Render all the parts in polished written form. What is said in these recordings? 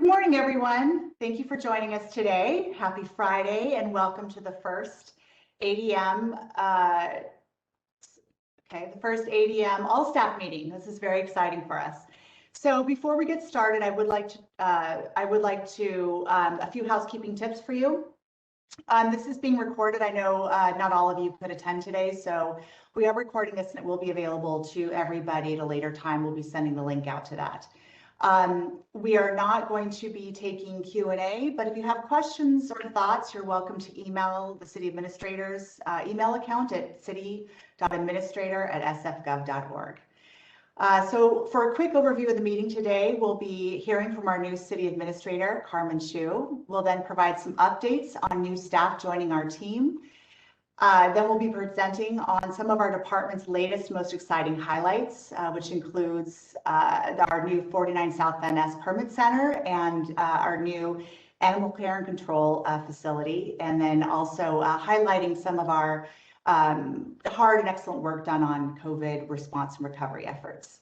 morning, everyone. Thank you for joining us today. Happy Friday and welcome to the first ADM, the first ADM all staff meeting. This is very exciting for us. So before we get started, I would like to a few housekeeping tips for you. This is being recorded. I know not all of you could attend today, so we are recording this and it will be available to everybody at a later time. We'll be sending the link out to that. We are not going to be taking Q&A, but if you have questions or thoughts, you're welcome to email the city administrator's email account at city.administrator@sfgov.org. So for a quick overview of the meeting today, we'll be hearing from our new city administrator, Carmen Chu. We'll then provide some updates on new staff joining our team. Then we'll be presenting on some of our department's latest, most exciting highlights, which includes our new 49 South Van Ness Permit Center and our new animal care and control facility, and then also highlighting some of our hard and excellent work done on COVID response and recovery efforts.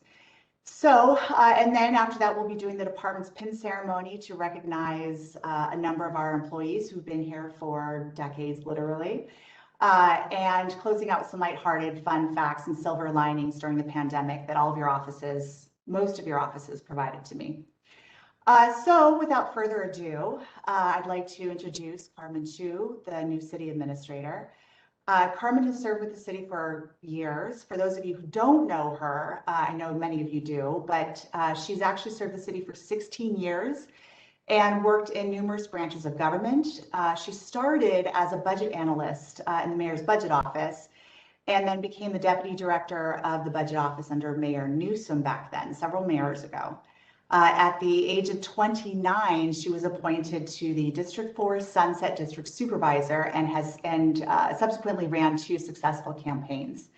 So, and then after that, we'll be doing the department's pin ceremony to recognize a number of our employees who've been here for decades, literally. And closing out with some lighthearted fun facts and silver linings during the pandemic that all of your offices, most of your offices provided to me. So without further ado, I'd like to introduce Carmen Chu, the new city administrator. Carmen has served with the city for years. For those of you who don't know her, I know many of you do, but she's actually served the city for 16 years and worked in numerous branches of government. She started as a budget analyst in the mayor's budget office, and then became the deputy director of the budget office under Mayor Newsom back then, several mayors ago. At the age of 29, she was appointed to the District 4 Sunset District Supervisor and subsequently ran 2 successful campaigns.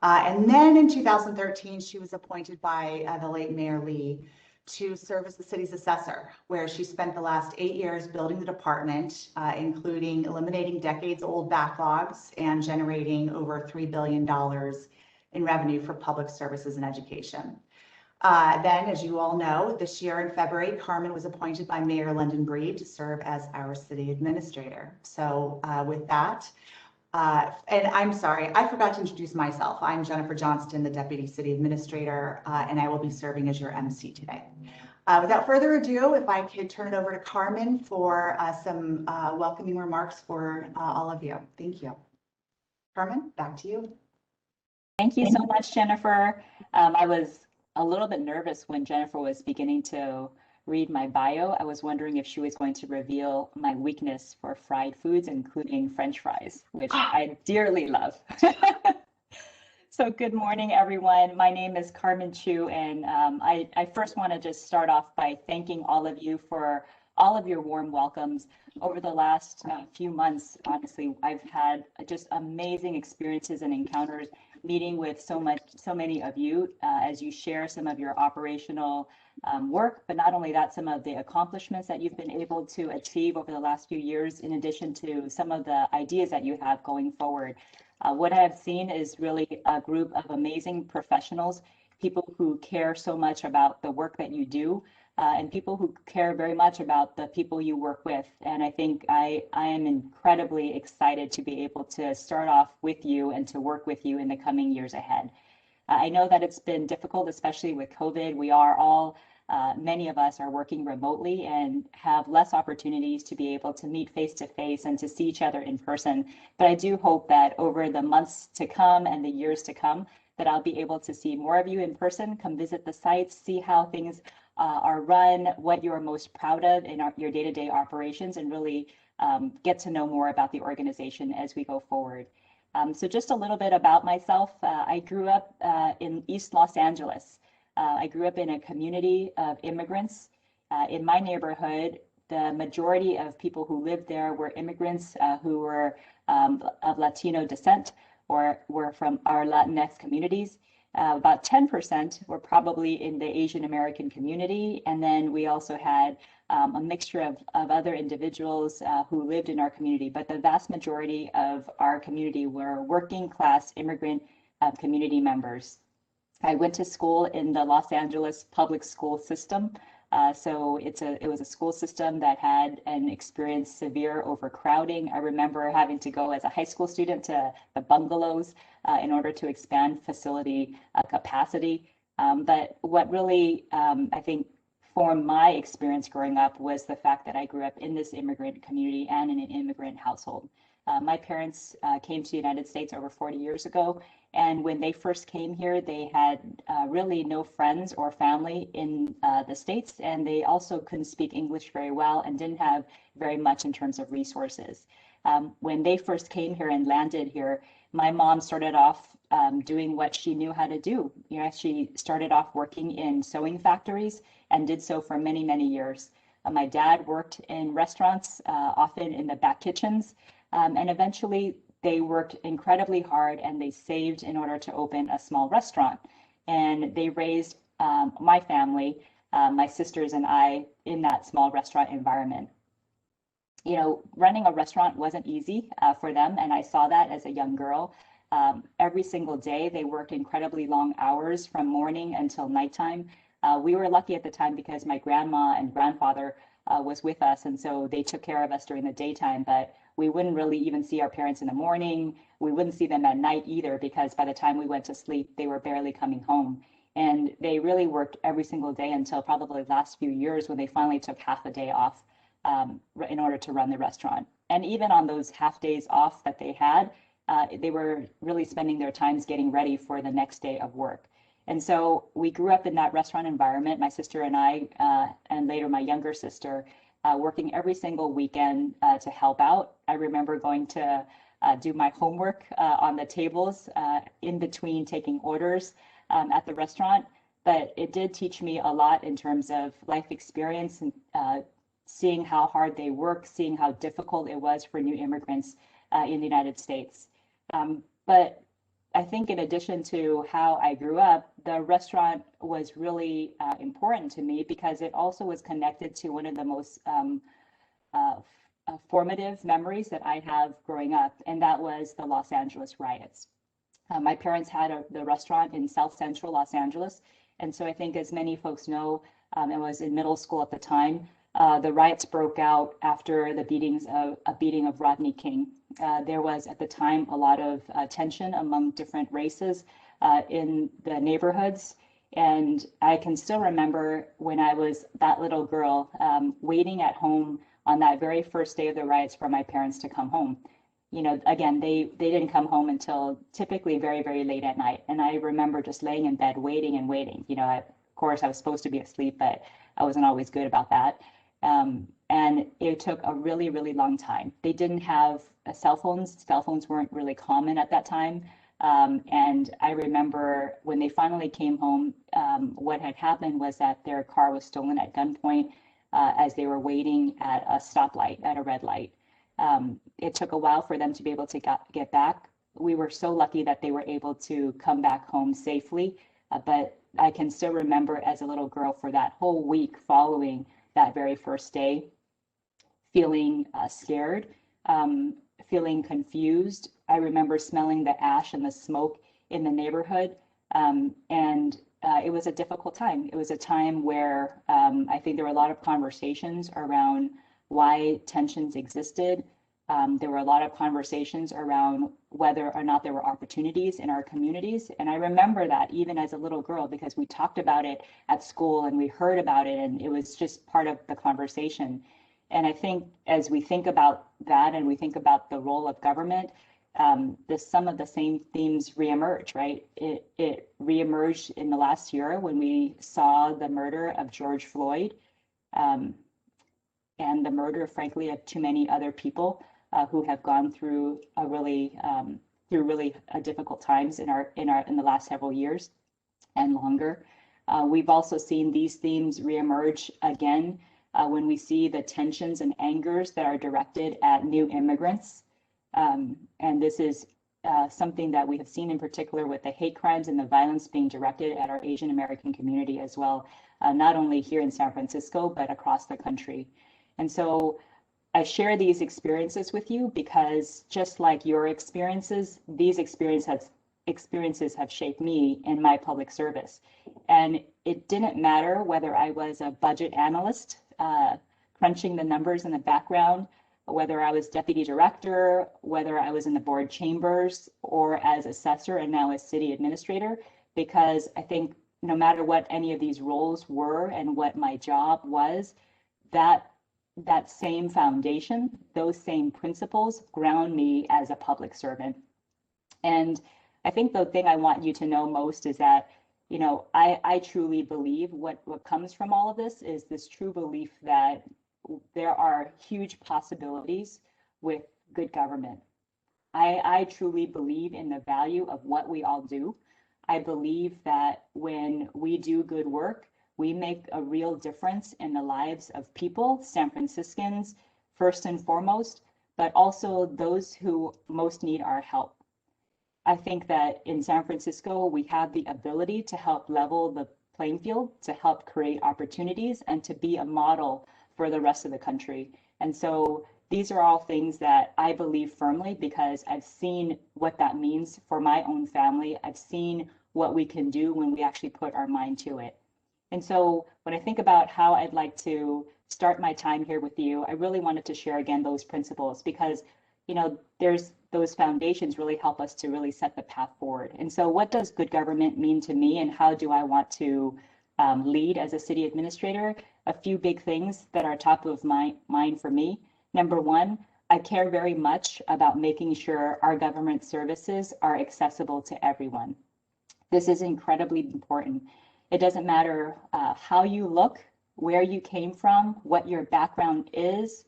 And then in 2013, she was appointed by the late Mayor Lee to serve as the city's assessor, where she spent the last 8 years building the department, including eliminating decades-old backlogs and generating over $3 billion in revenue for public services and education. Then, as you all know, this year in February, Carmen was appointed by Mayor London Breed to serve as our city administrator. So with that, and I'm sorry, I forgot to introduce myself. I'm Jennifer Johnston, the Deputy City Administrator, and I will be serving as your MC today. Without further ado, if I could turn it over to Carmen for some welcoming remarks for all of you. Thank you. Carmen, back to you. Thank you so much, Jennifer. I was a little bit nervous when Jennifer was beginning to read my bio. I was wondering if she was going to reveal my weakness for fried foods, including French fries, which I dearly love. So good morning, everyone. My name is Carmen Chu, and I first want to just start off by thanking all of you for all of your warm welcomes. Over the last few months, honestly, I've had just amazing experiences and encounters meeting with so many of you as you share some of your operational work, but not only that, some of the accomplishments that you've been able to achieve over the last few years, in addition to some of the ideas that you have going forward. What I have seen is really a group of amazing professionals, people who care so much about the work that you do, and people who care very much about the people you work with. And I think I am incredibly excited to be able to start off with you and to work with you in the coming years ahead. I know that it's been difficult, especially with COVID. We are all, many of us are working remotely and have less opportunities to be able to meet face to face and to see each other in person. But I do hope that over the months to come and the years to come, that I'll be able to see more of you in person, come visit the sites, see how things are run, what you're most proud of in your day-to-day operations, and really get to know more about the organization as we go forward. So just a little bit about myself. I grew up in East Los Angeles. I grew up in a community of immigrants. In my neighborhood, the majority of people who lived there were immigrants who were of Latino descent or were from our Latinx communities. About 10% were probably in the Asian American community. And then we also had a mixture of other individuals who lived in our community. But the vast majority of our community were working class immigrant community members. I went to school in the Los Angeles public school system. So it was a school system that had and experienced severe overcrowding. I remember having to go as a high school student to the bungalows in order to expand facility capacity. But what really, I think, formed my experience growing up was the fact that I grew up in this immigrant community and in an immigrant household. My parents came to the United States over 40 years ago, and when they first came here, they had really no friends or family in the States, and they also couldn't speak English very well and didn't have very much in terms of resources. When they first came here and landed here, my mom started off doing what she knew how to do. You know, she started off working in sewing factories and did so for many, many years. My dad worked in restaurants, often in the back kitchens, and eventually they worked incredibly hard and they saved in order to open a small restaurant. And they raised my family, my sisters and I, in that small restaurant environment. You know, running a restaurant wasn't easy for them, and I saw that as a young girl. Every single day, they worked incredibly long hours from morning until nighttime. We were lucky at the time because my grandma and grandfather was with us, and so they took care of us during the daytime, but we wouldn't really even see our parents in the morning. We wouldn't see them at night either, because by the time we went to sleep, they were barely coming home. And they really worked every single day until probably the last few years when they finally took half a day off in order to run the restaurant. And even on those half days off that they had, they were really spending their times getting ready for the next day of work. And so we grew up in that restaurant environment, my sister and I, and later my younger sister, working every single weekend to help out. I remember going to do my homework on the tables in between taking orders at the restaurant. But it did teach me a lot in terms of life experience and seeing how hard they work, seeing how difficult it was for new immigrants in the United States. But I think in addition to how I grew up, the restaurant was really important to me because it also was connected to one of the most formative memories that I have growing up, and that was the Los Angeles riots. My parents had the restaurant in South Central Los Angeles, and so I think as many folks know, I was in middle school at the time, the riots broke out after the beating of Rodney King. There was at the time a lot of tension among different races in the neighborhoods. And I can still remember when I was that little girl waiting at home on that very first day of the riots for my parents to come home. You know, again, they didn't come home until typically very, very late at night. And I remember just laying in bed waiting and waiting. You know, of course, I was supposed to be asleep, but I wasn't always good about that. And it took a really, really long time. They didn't have cell phones. Cell phones weren't really common at that time. And I remember when they finally came home, what had happened was that their car was stolen at gunpoint as they were waiting at a stoplight, at a red light. It took a while for them to be able to get back. We were so lucky that they were able to come back home safely. But I can still remember as a little girl for that whole week following that very first day, feeling scared, feeling confused. I remember smelling the ash and the smoke in the neighborhood, and it was a difficult time. It was a time where I think there were a lot of conversations around why tensions existed. There were a lot of conversations around whether or not there were opportunities in our communities. And I remember that even as a little girl, because we talked about it at school and we heard about it, and it was just part of the conversation. And I think as we think about that and we think about the role of government, some of the same themes reemerge, right? It reemerged in the last year when we saw the murder of George Floyd and the murder, frankly, of too many other people who have gone through really difficult times in the last several years and longer. We've also seen these themes reemerge again when we see the tensions and angers that are directed at new immigrants. And this is something that we have seen in particular with the hate crimes and the violence being directed at our Asian American community as well, not only here in San Francisco, but across the country. And so I share these experiences with you because just like your experiences, these experiences experiences have shaped me in my public service. And it didn't matter whether I was a budget analyst, crunching the numbers in the background, whether I was deputy director, whether I was in the board chambers, or as assessor and now as city administrator, because I think no matter what any of these roles were and what my job was, that same foundation, those same principles ground me as a public servant. And I think the thing I want you to know most is that, you know, I truly believe what comes from all of this is this true belief that there are huge possibilities with good government. I truly believe in the value of what we all do. I believe that when we do good work, we make a real difference in the lives of people, San Franciscans, first and foremost, but also those who most need our help. I think that in San Francisco, we have the ability to help level the playing field, to help create opportunities, and to be a model for the rest of the country. And so these are all things that I believe firmly because I've seen what that means for my own family. I've seen what we can do when we actually put our mind to it. And so when I think about how I'd like to start my time here with you, I really wanted to share again those principles because, you know, there's those foundations really help us to really set the path forward. And so what does good government mean to me and how do I want to lead as a city administrator? A few big things that are top of mind for me. Number one, I care very much about making sure our government services are accessible to everyone. This is incredibly important. It doesn't matter how you look, where you came from, what your background is,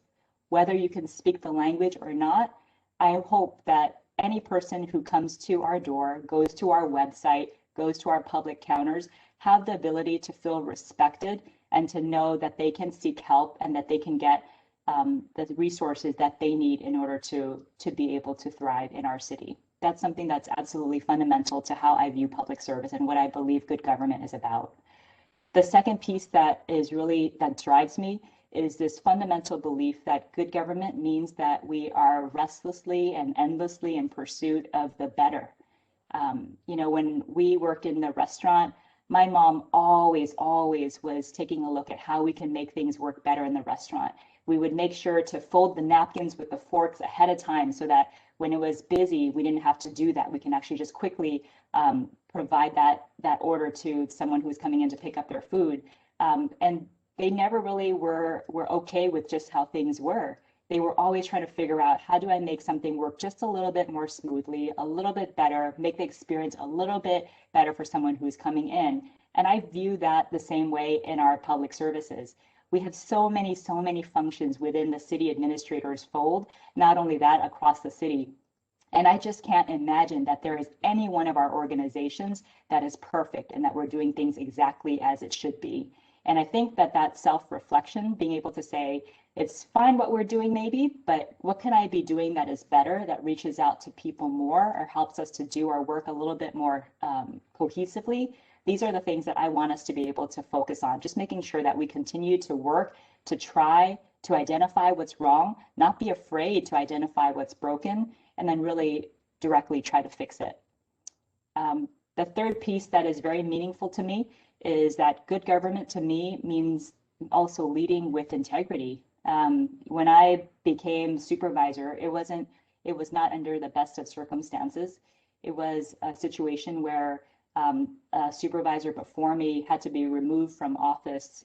whether you can speak the language or not. I hope that any person who comes to our door, goes to our website, goes to our public counters, have the ability to feel respected and to know that they can seek help and that they can get the resources that they need in order to be able to thrive in our city. That's something that's absolutely fundamental to how I view public service and what I believe good government is about. The second piece that drives me is this fundamental belief that good government means that we are restlessly and endlessly in pursuit of the better. You know, when we worked in the restaurant, my mom always was taking a look at how we can make things work better in the restaurant. We would make sure to fold the napkins with the forks ahead of time so that when it was busy, we didn't have to do that. We can actually just quickly provide that order to someone who's coming in to pick up their food. And they never really were okay with just how things were. They were always trying to figure out, how do I make something work just a little bit more smoothly, a little bit better, make the experience a little bit better for someone who's coming in. And I view that the same way in our public services. We have so many functions within the city administrator's fold, not only that, across the city. And I just can't imagine that there is any one of our organizations that is perfect and that we're doing things exactly as it should be. And I think that self-reflection, being able to say, it's fine what we're doing maybe, but what can I be doing that is better, that reaches out to people more or helps us to do our work a little bit more cohesively? These are the things that I want us to be able to focus on, just making sure that we continue to work, to try to identify what's wrong, not be afraid to identify what's broken, and then really directly try to fix it. The third piece that is very meaningful to me is that good government to me means also leading with integrity. When I became supervisor, it was not under the best of circumstances. It was a situation where a supervisor before me had to be removed from office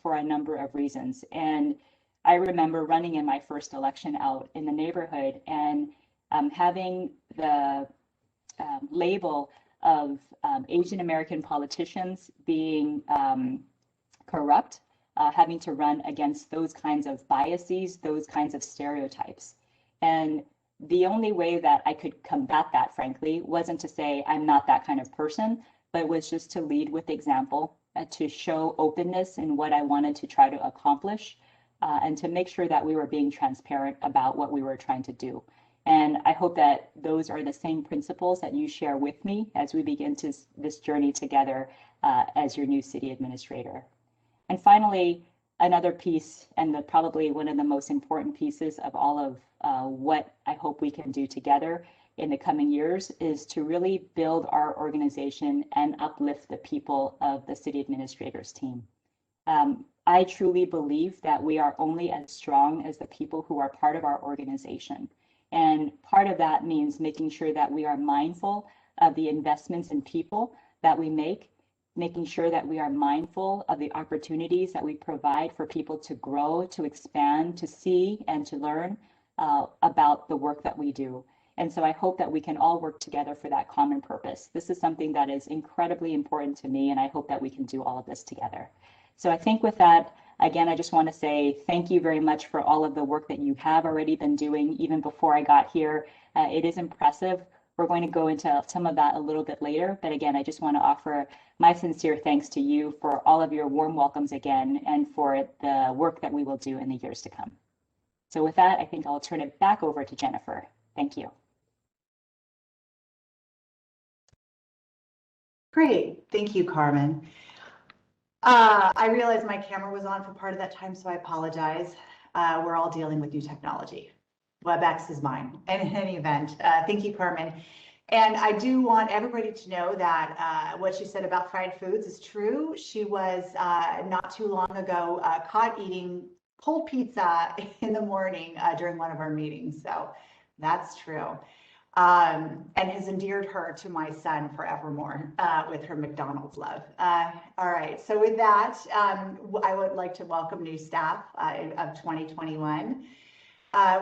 for a number of reasons. And I remember running in my first election out in the neighborhood and having the label of Asian American politicians being corrupt, having to run against those kinds of biases, those kinds of stereotypes. And the only way that I could combat that, frankly, wasn't to say I'm not that kind of person, but was just to lead with example, to show openness in what I wanted to try to accomplish, and to make sure that we were being transparent about what we were trying to do. And I hope that those are the same principles that you share with me as we begin this journey together as your new city administrator. And finally, another piece, and probably one of the most important pieces of all of what I hope we can do together, in the coming years is to really build our organization and uplift the people of the city administrators team. I truly believe that we are only as strong as the people who are part of our organization. And part of that means making sure that we are mindful of the investments in people that we make, making sure that we are mindful of the opportunities that we provide for people to grow, to expand, to see, and to learn about the work that we do. And so I hope that we can all work together for that common purpose. This is something that is incredibly important to me, and I hope that we can do all of this together. So I think with that, again, I just want to say thank you very much for all of the work that you have already been doing even before I got here. It is impressive. We're going to go into some of that a little bit later. But again, I just want to offer my sincere thanks to you for all of your warm welcomes again and for the work that we will do in the years to come. So with that, I think I'll turn it back over to Jennifer. Thank you. Great. Thank you, Carmen. I realized my camera was on for part of that time, so I apologize. We're all dealing with new technology. WebEx is mine. And in any event, thank you, Carmen. And I do want everybody to know that what she said about fried foods is true. She was not too long ago caught eating cold pizza in the morning during one of our meetings. So that's true. And has endeared her to my son forevermore with her McDonald's love. All right, so with that, I would like to welcome new staff of 2021.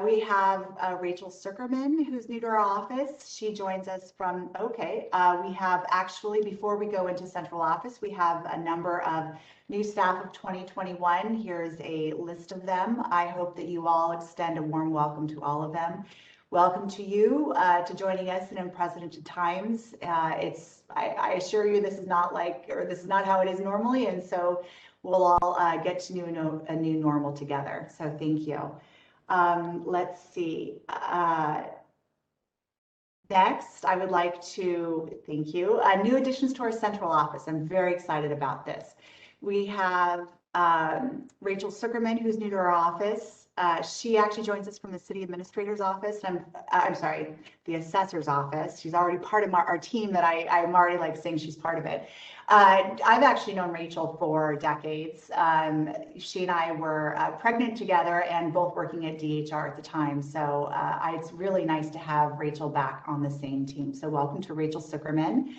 We have Rachel Zuckerman, who's new to our office. She joins us from, we have actually, before we go into central office, we have a number of new staff of 2021. Here's a list of them. I hope that you all extend a warm welcome to all of them. Welcome to you to joining us in unprecedented times. I assure you this is not this is not how it is normally, and so we'll all get to know a new normal together. So thank you. Let's see. Next, I would like to thank you. New additions to our central office. I'm very excited about this. We have Rachel Zuckerman, who's new to our office. She actually joins us from the city administrator's office. I'm sorry, the assessor's office. She's already part of our team that I'm already like saying she's part of it. I've actually known Rachel for decades. She and I were pregnant together and both working at DHR at the time. So it's really nice to have Rachel back on the same team. So welcome to Rachel Zuckerman.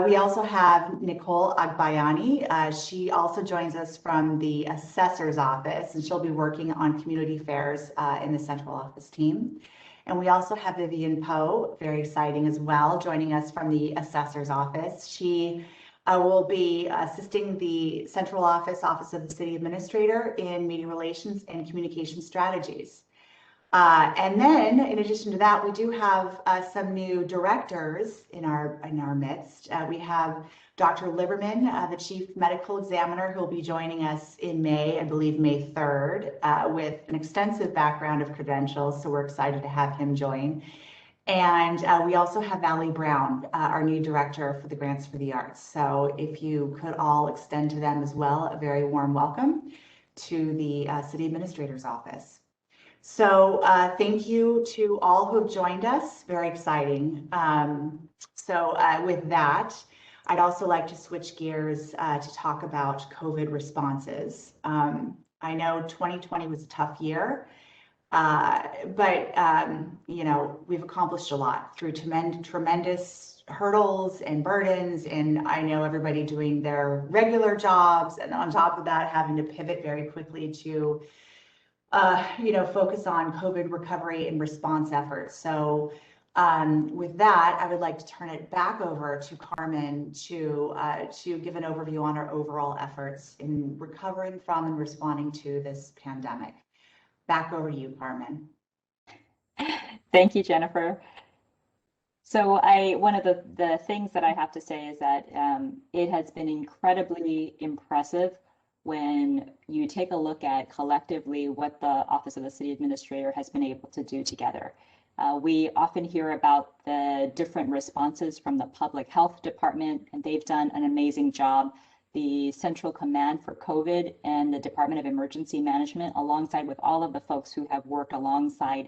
We also have Nicole Agbayani. She also joins us from the assessor's office, and she'll be working on community affairs in the central office team. And we also have Vivian Poe, very exciting as well, joining us from the assessor's office. She will be assisting the central office of the city administrator in media relations and communication strategies. And then, in addition to that, we do have some new directors in our midst. We have Dr. Liberman, the Chief Medical Examiner, who will be joining us in May, I believe May 3rd, with an extensive background of credentials. So we're excited to have him join. And we also have Valerie Brown, our new director for the Grants for the Arts. So if you could all extend to them as well, a very warm welcome to the City Administrator's Office. So thank you to all who have joined us. Very exciting. With that, I'd also like to switch gears to talk about COVID responses. I know 2020 was a tough year, but you know, we've accomplished a lot through tremendous hurdles and burdens, and I know everybody doing their regular jobs, and on top of that, having to pivot very quickly to you know, focus on COVID recovery and response efforts. So with that, I would like to turn it back over to Carmen to give an overview on our overall efforts in recovering from and responding to this pandemic. Back over to you, Carmen. Thank you, Jennifer. So one of the things that I have to say is that it has been incredibly impressive when you take a look at collectively what the Office of the City Administrator has been able to do together. We often hear about the different responses from the Public Health Department, and they've done an amazing job. The Central Command for COVID and the Department of Emergency Management, alongside with all of the folks who have worked alongside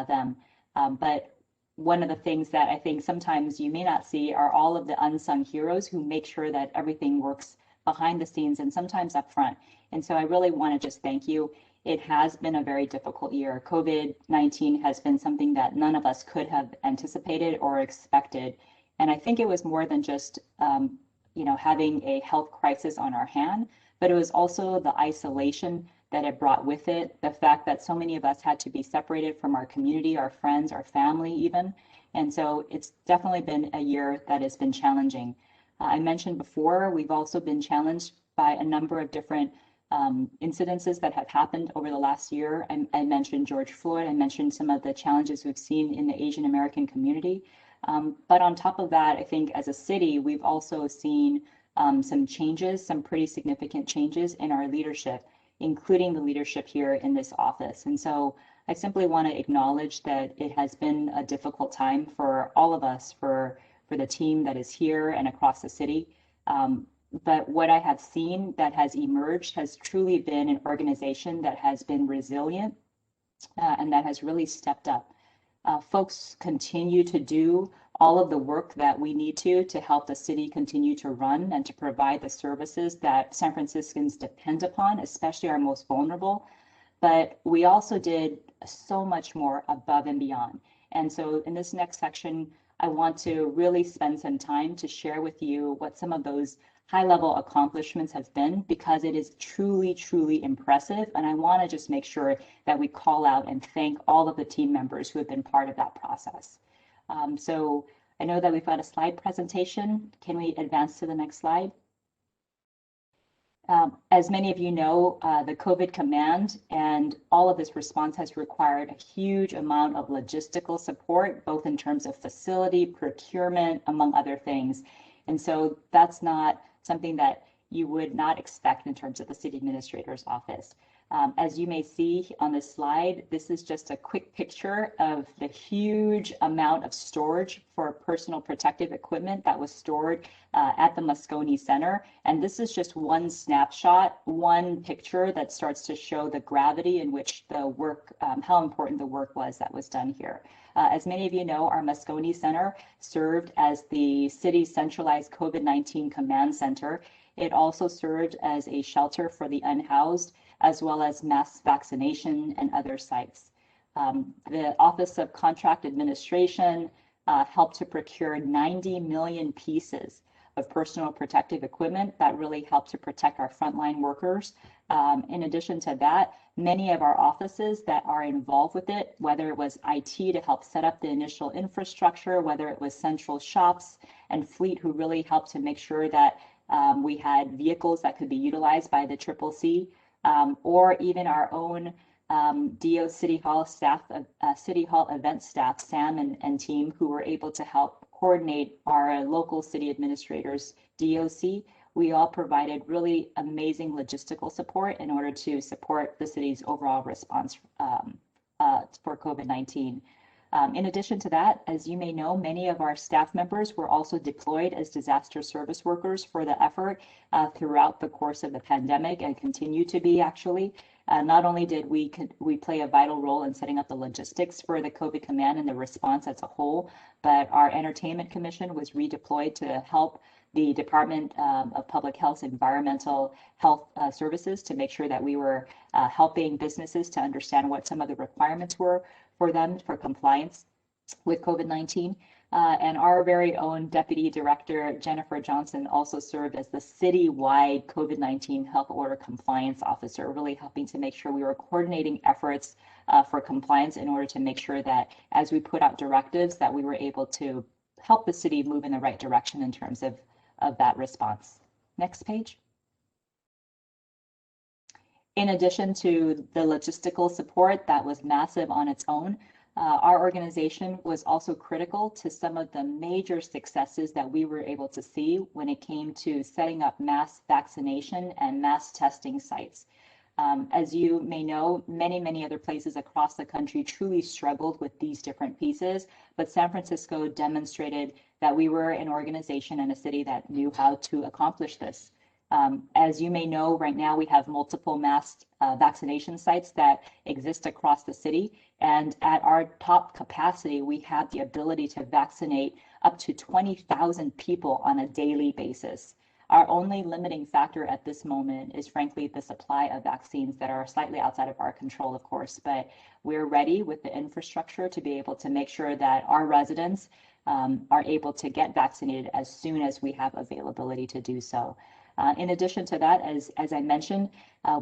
them. But one of the things that I think sometimes you may not see are all of the unsung heroes who make sure that everything works behind the scenes and sometimes up front. And so I really want to just thank you. It has been a very difficult year. COVID-19 has been something that none of us could have anticipated or expected. And I think it was more than just, having a health crisis on our hand, but it was also the isolation that it brought with it, the fact that so many of us had to be separated from our community, our friends, our family even. And so it's definitely been a year that has been challenging. I mentioned before, we've also been challenged by a number of different incidences that have happened over the last year. I mentioned George Floyd, I mentioned some of the challenges we've seen in the Asian American community. But on top of that, I think as a city, we've also seen some changes, some pretty significant changes in our leadership, including the leadership here in this office. And so I simply want to acknowledge that it has been a difficult time for all of us, for the team that is here and across the city. But what I have seen that has emerged has truly been an organization that has been resilient and that has really stepped up. Folks continue to do all of the work that we need to help the city continue to run and to provide the services that San Franciscans depend upon, especially our most vulnerable. But we also did so much more above and beyond. And so in this next section, I want to really spend some time to share with you what some of those high-level accomplishments have been, because it is truly, truly impressive. And I want to just make sure that we call out and thank all of the team members who have been part of that process. So I know that we've got a slide presentation. Can we advance to the next slide? As many of you know, the COVID command and all of this response has required a huge amount of logistical support, both in terms of facility, procurement, among other things. And so that's not something that you would not expect in terms of the city administrator's office. As you may see on this slide, this is just a quick picture of the huge amount of storage for personal protective equipment that was stored at the Moscone Center. And this is just one snapshot, one picture that starts to show the gravity in which the work, how important the work was that was done here. As many of you know, our Moscone Center served as the city's centralized COVID-19 command center. It also served as a shelter for the unhoused, as well as mass vaccination and other sites. The Office of Contract Administration helped to procure 90 million pieces of personal protective equipment that really helped to protect our frontline workers. In addition to that, many of our offices that are involved with it, whether it was IT to help set up the initial infrastructure, whether it was central shops and fleet who really helped to make sure that we had vehicles that could be utilized by the CCC, or even our own DO City Hall staff, City Hall event staff, Sam and team, who were able to help coordinate our local city administrators, DOC. We all provided really amazing logistical support in order to support the city's overall response for COVID-19. In addition to that, as you may know, many of our staff members were also deployed as disaster service workers for the effort throughout the course of the pandemic, and continue to be actually. Not only did we play a vital role in setting up the logistics for the COVID command and the response as a whole, but our entertainment commission was redeployed to help the Department of Public Health's environmental health services to make sure that we were helping businesses to understand what some of the requirements were for them for compliance with COVID-19. And our very own Deputy Director, Jennifer Johnson, also served as the citywide COVID-19 health order compliance officer, really helping to make sure we were coordinating efforts for compliance in order to make sure that as we put out directives that we were able to help the city move in the right direction in terms of that response. Next page. In addition to the logistical support that was massive on its own, our organization was also critical to some of the major successes that we were able to see when it came to setting up mass vaccination and mass testing sites. As you may know, many other places across the country truly struggled with these different pieces, but San Francisco demonstrated that we were an organization and a city that knew how to accomplish this. As you may know, right now we have multiple mass vaccination sites that exist across the city. And at our top capacity, we have the ability to vaccinate up to 20,000 people on a daily basis. Our only limiting factor at this moment is frankly the supply of vaccines that are slightly outside of our control, of course, but we're ready with the infrastructure to be able to make sure that our residents are able to get vaccinated as soon as we have availability to do so. In addition to that, as I mentioned,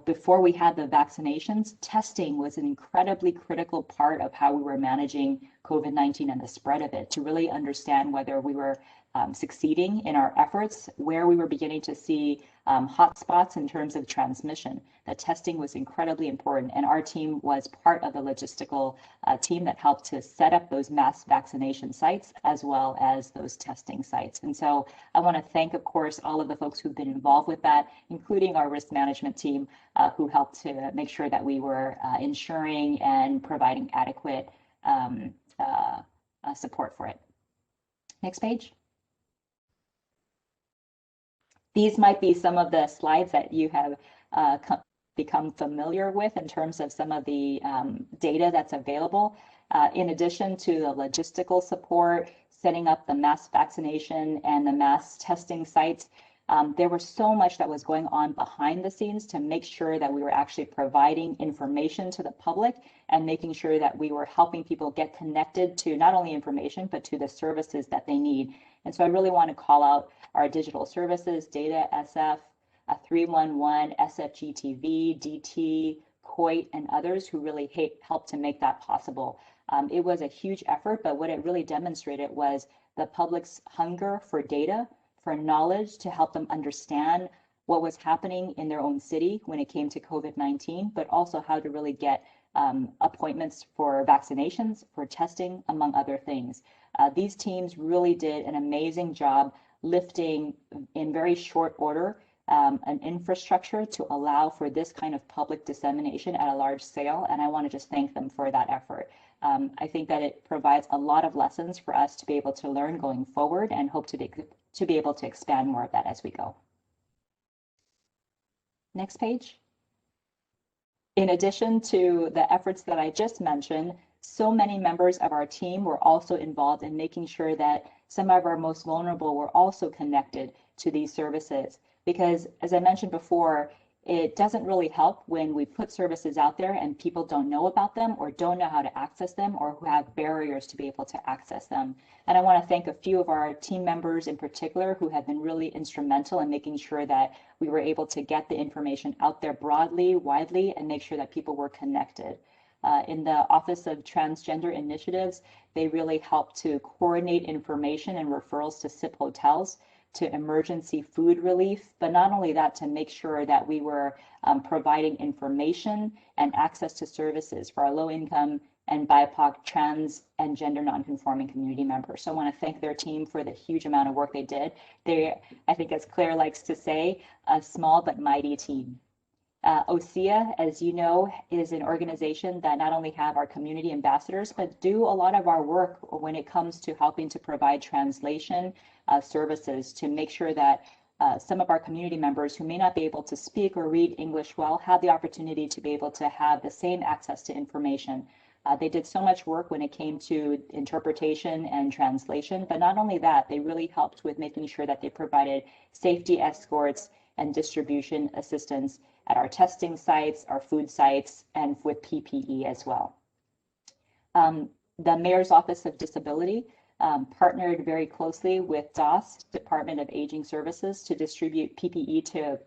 before we had the vaccinations, testing was an incredibly critical part of how we were managing COVID-19 and the spread of it, to really understand whether we were succeeding in our efforts, where we were beginning to see hotspots in terms of transmission. The testing was incredibly important, and our team was part of the logistical team that helped to set up those mass vaccination sites as well as those testing sites. And so I want to thank, of course, all of the folks who've been involved with that, including our risk management team, who helped to make sure that we were ensuring and providing adequate support for it. Next page. These might be some of the slides that you have become familiar with in terms of some of the data that's available. In addition to the logistical support, setting up the mass vaccination and the mass testing sites, there was so much that was going on behind the scenes to make sure that we were actually providing information to the public and making sure that we were helping people get connected to not only information, but to the services that they need. And so I really want to call out our digital services, Data SF, 311, SFGTV, DT, COIT, and others who really helped to make that possible. It was a huge effort, but what it really demonstrated was the public's hunger for data, for knowledge, to help them understand what was happening in their own city when it came to COVID-19, but also how to really get appointments for vaccinations, for testing, among other things. These teams really did an amazing job lifting in very short order an infrastructure to allow for this kind of public dissemination at a large scale, and I want to just thank them for that effort. I think that it provides a lot of lessons for us to be able to learn going forward, and hope to be able to expand more of that as we go. Next page. In addition to the efforts that I just mentioned, so many members of our team were also involved in making sure that some of our most vulnerable were also connected to these services. Because as I mentioned before, it doesn't really help when we put services out there and people don't know about them, or don't know how to access them, or who have barriers to be able to access them. And I want to thank a few of our team members in particular who have been really instrumental in making sure that we were able to get the information out there broadly, widely, and make sure that people were connected. In the Office of Transgender Initiatives, they really helped to coordinate information and referrals to SIP hotels, to emergency food relief, but not only that, to make sure that we were providing information and access to services for our low-income and BIPOC, trans, and gender nonconforming community members. So I want to thank their team for the huge amount of work they did. I think, as Claire likes to say, a small but mighty team. OSEA, as you know, is an organization that not only have our community ambassadors, but do a lot of our work when it comes to helping to provide translation services to make sure that some of our community members who may not be able to speak or read English well have the opportunity to be able to have the same access to information. They did so much work when it came to interpretation and translation, but not only that, they really helped with making sure that they provided safety escorts and distribution assistance at our testing sites, our food sites, and with PPE as well. The Mayor's Office of Disability partnered very closely with DOS, Department of Aging Services, to distribute PPE to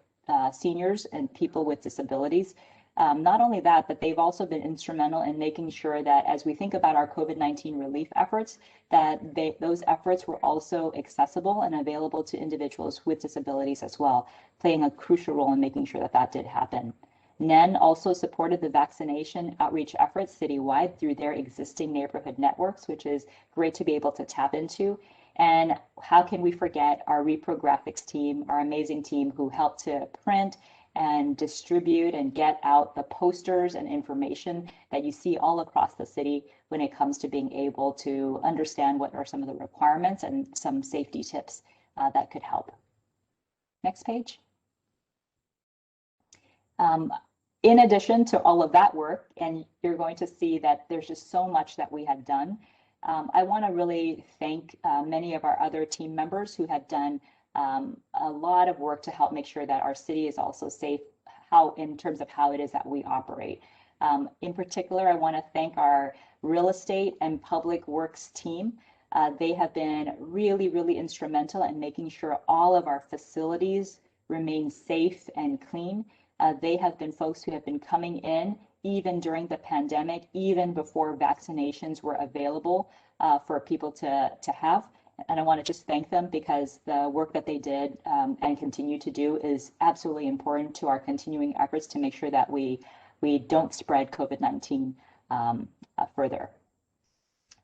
seniors and people with disabilities. Not only that, but they've also been instrumental in making sure that as we think about our COVID-19 relief efforts, that those efforts were also accessible and available to individuals with disabilities as well, playing a crucial role in making sure that that did happen. NEN also supported the vaccination outreach efforts citywide through their existing neighborhood networks, which is great to be able to tap into. And how can we forget our reprographics team, our amazing team who helped to print and distribute and get out the posters and information that you see all across the city when it comes to being able to understand what are some of the requirements and some safety tips that could help. Next page. In addition to all of that work, and you're going to see that there's just so much that we had done, I want to really thank many of our other team members who had done a lot of work to help make sure that our city is also safe in terms of how it is that we operate. In particular, I want to thank our real estate and public works team. They have been really, really instrumental in making sure all of our facilities remain safe and clean. They have been folks who have been coming in even during the pandemic, even before vaccinations were available for people to have. And I want to just thank them because the work that they did and continue to do is absolutely important to our continuing efforts to make sure that we don't spread COVID-19 further.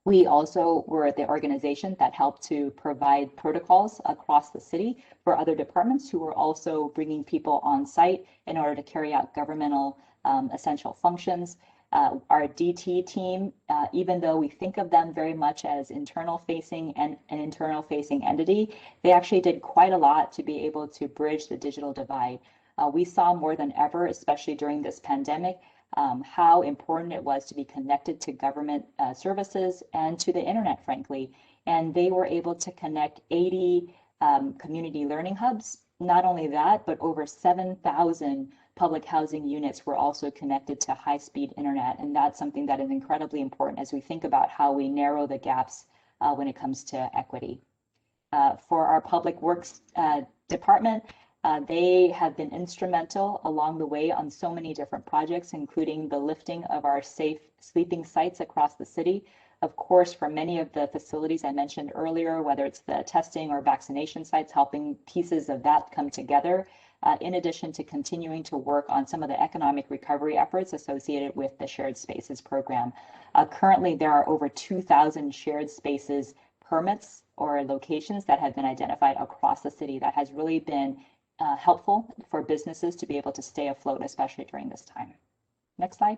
We also were the organization that helped to provide protocols across the city for other departments who were also bringing people on site in order to carry out governmental essential functions. Our DT team, even though we think of them very much as internal facing and an internal facing entity, they actually did quite a lot to be able to bridge the digital divide. We saw more than ever, especially during this pandemic, how important it was to be connected to government services and to the internet, frankly. And they were able to connect 80 community learning hubs. Not only that, but over 7,000 public housing units were also connected to high-speed internet. And that's something that is incredibly important as we think about how we narrow the gaps when it comes to equity. For our public works department, they have been instrumental along the way on so many different projects, including the lifting of our safe sleeping sites across the city. Of course, for many of the facilities I mentioned earlier, whether it's the testing or vaccination sites, helping pieces of that come together, in addition to continuing to work on some of the economic recovery efforts associated with the Shared Spaces program. Currently, there are over 2,000 shared spaces permits or locations that have been identified across the city. That has really been helpful for businesses to be able to stay afloat, especially during this time. Next slide.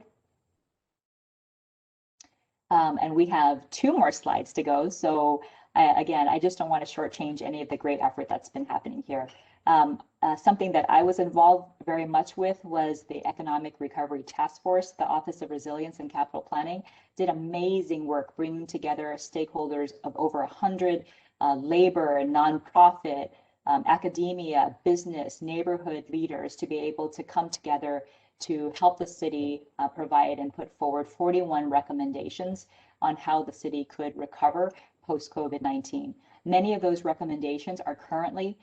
And we have 2 more slides to go. So again, I just don't want to shortchange any of the great effort that's been happening here. Something that I was involved very much with was the Economic Recovery Task Force. The Office of Resilience and Capital Planning did amazing work bringing together stakeholders of over 100, labor, nonprofit, academia, business, neighborhood leaders to be able to come together to help the city provide and put forward 41 recommendations on how the city could recover post-COVID-19. Many of those recommendations are currently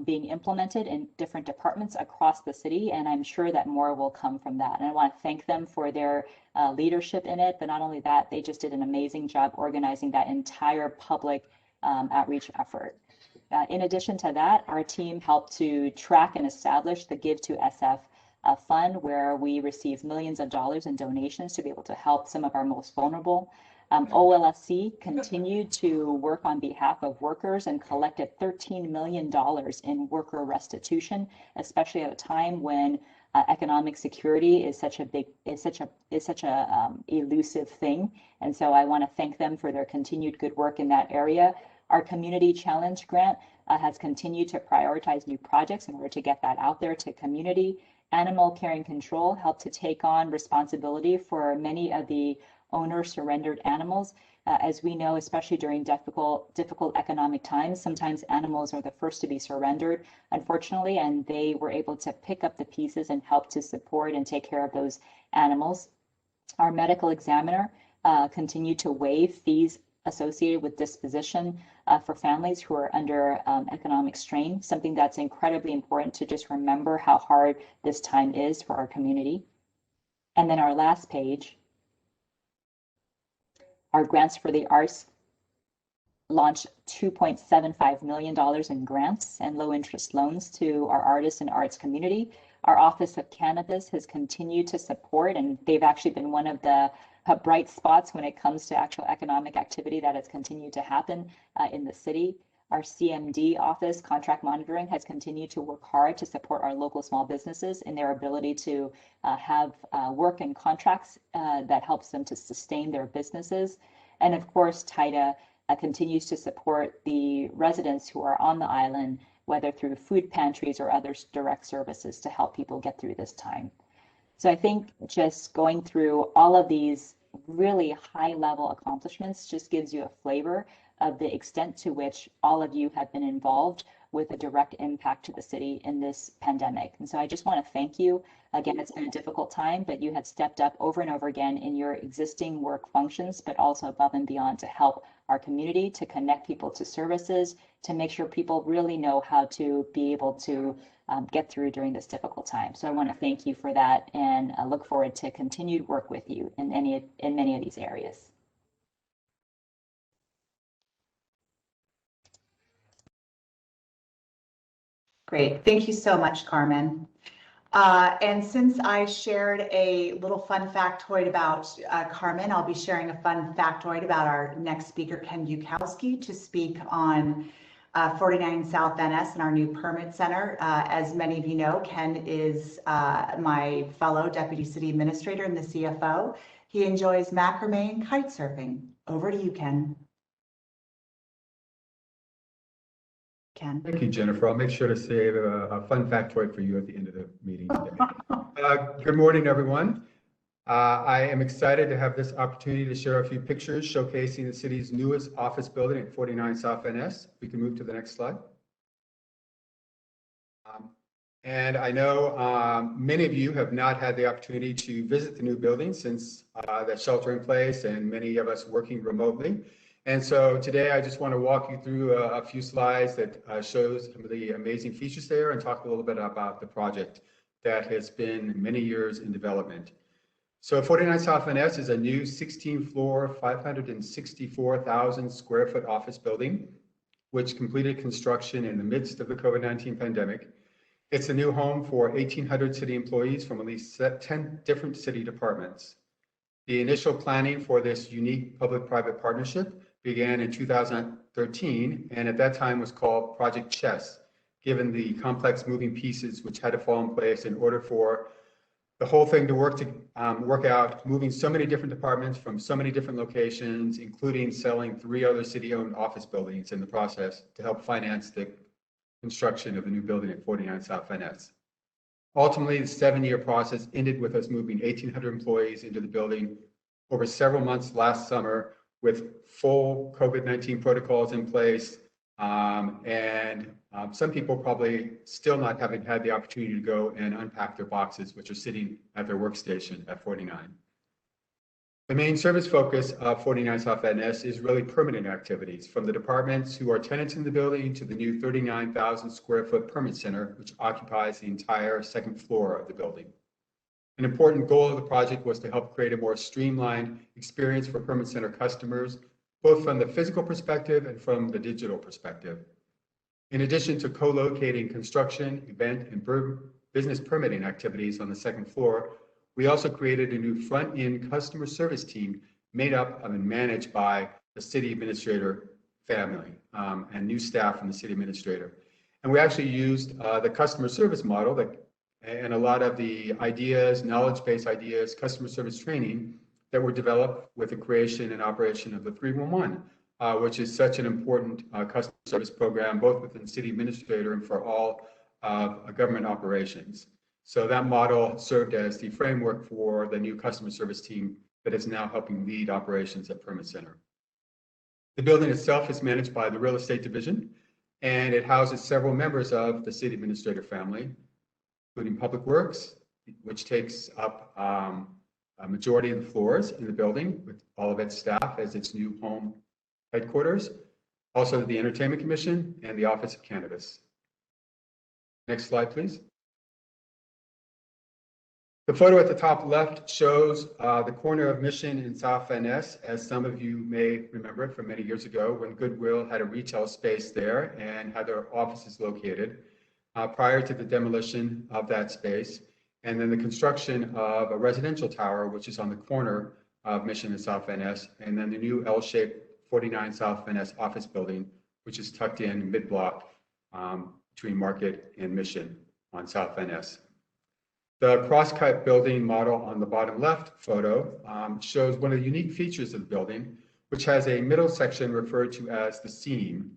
being implemented in different departments across the city, and I'm sure that more will come from that. And I want to thank them for their leadership in it, but not only that, they just did an amazing job organizing that entire public outreach effort. In addition to that, our team helped to track and establish the Give to SF fund, where we received millions of dollars in donations to be able to help some of our most vulnerable. OLSC continued to work on behalf of workers and collected $13 million in worker restitution, especially at a time when economic security is such a elusive thing. And so I want to thank them for their continued good work in that area. Our Community Challenge grant has continued to prioritize new projects in order to get that out there to community. Animal Care and Control helped to take on responsibility for many of the owner-surrendered animals. As we know, especially during difficult economic times, sometimes animals are the first to be surrendered, unfortunately, and they were able to pick up the pieces and help to support and take care of those animals. Our medical examiner continued to waive fees associated with disposition for families who are under economic strain, something that's incredibly important to just remember how hard this time is for our community. And then our last page, our Grants for the Arts launched $2.75 million in grants and low interest loans to our artists and arts community. Our Office of Cannabis has continued to support, and they've actually been one of the bright spots when it comes to actual economic activity that has continued to happen in the city. Our CMD office, Contract Monitoring, has continued to work hard to support our local small businesses in their ability to have work and contracts that helps them to sustain their businesses. And of course, TIDA continues to support the residents who are on the island whether through food pantries or other direct services to help people get through this time. So I think just going through all of these really high level accomplishments just gives you a flavor of the extent to which all of you have been involved with a direct impact to the city in this pandemic. And so I just want to thank you. Again, it's been a difficult time, but you have stepped up over and over again in your existing work functions, but also above and beyond to help our community, to connect people to services, to make sure people really know how to be able to get through during this difficult time. So I want to thank you for that, and I look forward to continued work with you in many of these areas. Great. Thank you so much, Carmen. And since I shared a little fun factoid about Carmen, I'll be sharing a fun factoid about our next speaker, Ken Bukowski, to speak on 49 South Van Ness and our new permit center. As many of you know, Ken is my fellow deputy city administrator and the CFO. He enjoys macrame and kite surfing. Over to you, Ken. Ken. Thank you, Jennifer. I'll make sure to save a fun factoid for you at the end of the meeting today. Good morning, everyone. I am excited to have this opportunity to share a few pictures showcasing the city's newest office building at 49 South Van Ness. We can move to the next slide. And I know many of you have not had the opportunity to visit the new building since the shelter in place and many of us working remotely. And so today I just want to walk you through a few slides that shows some of the amazing features there and talk a little bit about the project that has been many years in development. So 49 South Van Ness is a new 16-floor, 564,000 square foot office building, which completed construction in the midst of the COVID-19 pandemic. It's a new home for 1,800 city employees from at least 10 different city departments. The initial planning for this unique public-private partnership began in 2013, and at that time was called Project Chess, given the complex moving pieces which had to fall in place in order for the whole thing to work out, moving so many different departments from so many different locations, including selling 3 other city-owned office buildings in the process to help finance the construction of the new building at 49 South Van Ness. Ultimately, the 7-year process ended with us moving 1,800 employees into the building over several months last summer with full COVID-19 protocols in place, and some people probably still not having had the opportunity to go and unpack their boxes, which are sitting at their workstation at 49. The main service focus of 49 South Van Ness is really permitting activities, from the departments who are tenants in the building to the new 39,000 square foot permit center, which occupies the entire second floor of the building. An important goal of the project was to help create a more streamlined experience for permit center customers, both from the physical perspective and from the digital perspective. In addition to co-locating construction, event, and business permitting activities on the second floor, we also created a new front-end customer service team made up of and managed by the city administrator family and new staff from the city administrator. And we actually used the customer service model and a lot of the ideas, knowledge-based ideas, customer service training that were developed with the creation and operation of the 311, which is such an important customer service program, both within the city administrator and for all government operations. So that model served as the framework for the new customer service team that is now helping lead operations at Permit Center. The building itself is managed by the real estate division, and it houses several members of the city administrator family, including Public Works, which takes up a majority of the floors in the building with all of its staff as its new home headquarters. Also the Entertainment Commission and the Office of Cannabis. Next slide, please. The photo at the top left shows the corner of Mission in South Van Ness, as some of you may remember it from many years ago when Goodwill had a retail space there and had their offices located prior to the demolition of that space, and then the construction of a residential tower, which is on the corner of Mission and South Van Ness, and then the new L-shaped 49 South Van Ness office building, which is tucked in mid-block between Market and Mission on South Van Ness. The cross-cut building model on the bottom left photo shows one of the unique features of the building, which has a middle section referred to as the seam.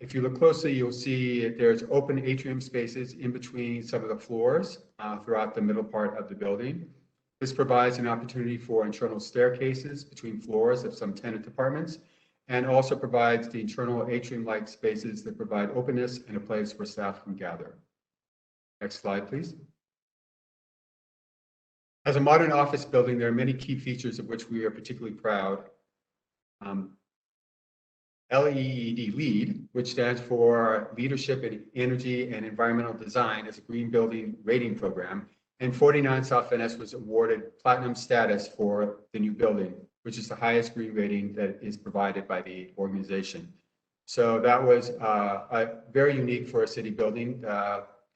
if you look closely, you'll see there's open atrium spaces in between some of the floors throughout the middle part of the building. This provides an opportunity for internal staircases between floors of some tenant apartments, and also provides the internal atrium-like spaces that provide openness and a place where staff can gather. Next slide, please. As a modern office building, there are many key features of which we are particularly proud. LEED, LEED, which stands for Leadership in Energy and Environmental Design, is a green building rating program, and 49 South Van Ness was awarded platinum status for the new building, which is the highest green rating that is provided by the organization. So that was very unique for a city building.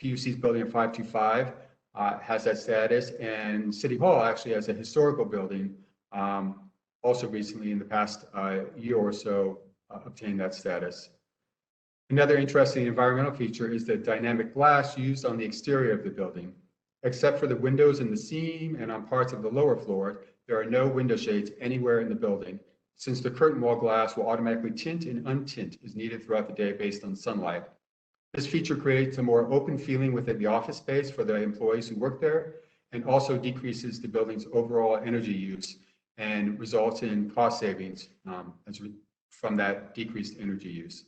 PUC's building at 525 has that status, and City Hall actually has a historical building also recently in the past year or so obtained that status. Another interesting environmental feature is the dynamic glass used on the exterior of the building. Except for the windows in the seam and on parts of the lower floor, there are no window shades anywhere in the building, since the curtain wall glass will automatically tint and untint as needed throughout the day based on sunlight. This feature creates a more open feeling within the office space for the employees who work there, and also decreases the building's overall energy use and results in cost savings from that decreased energy use.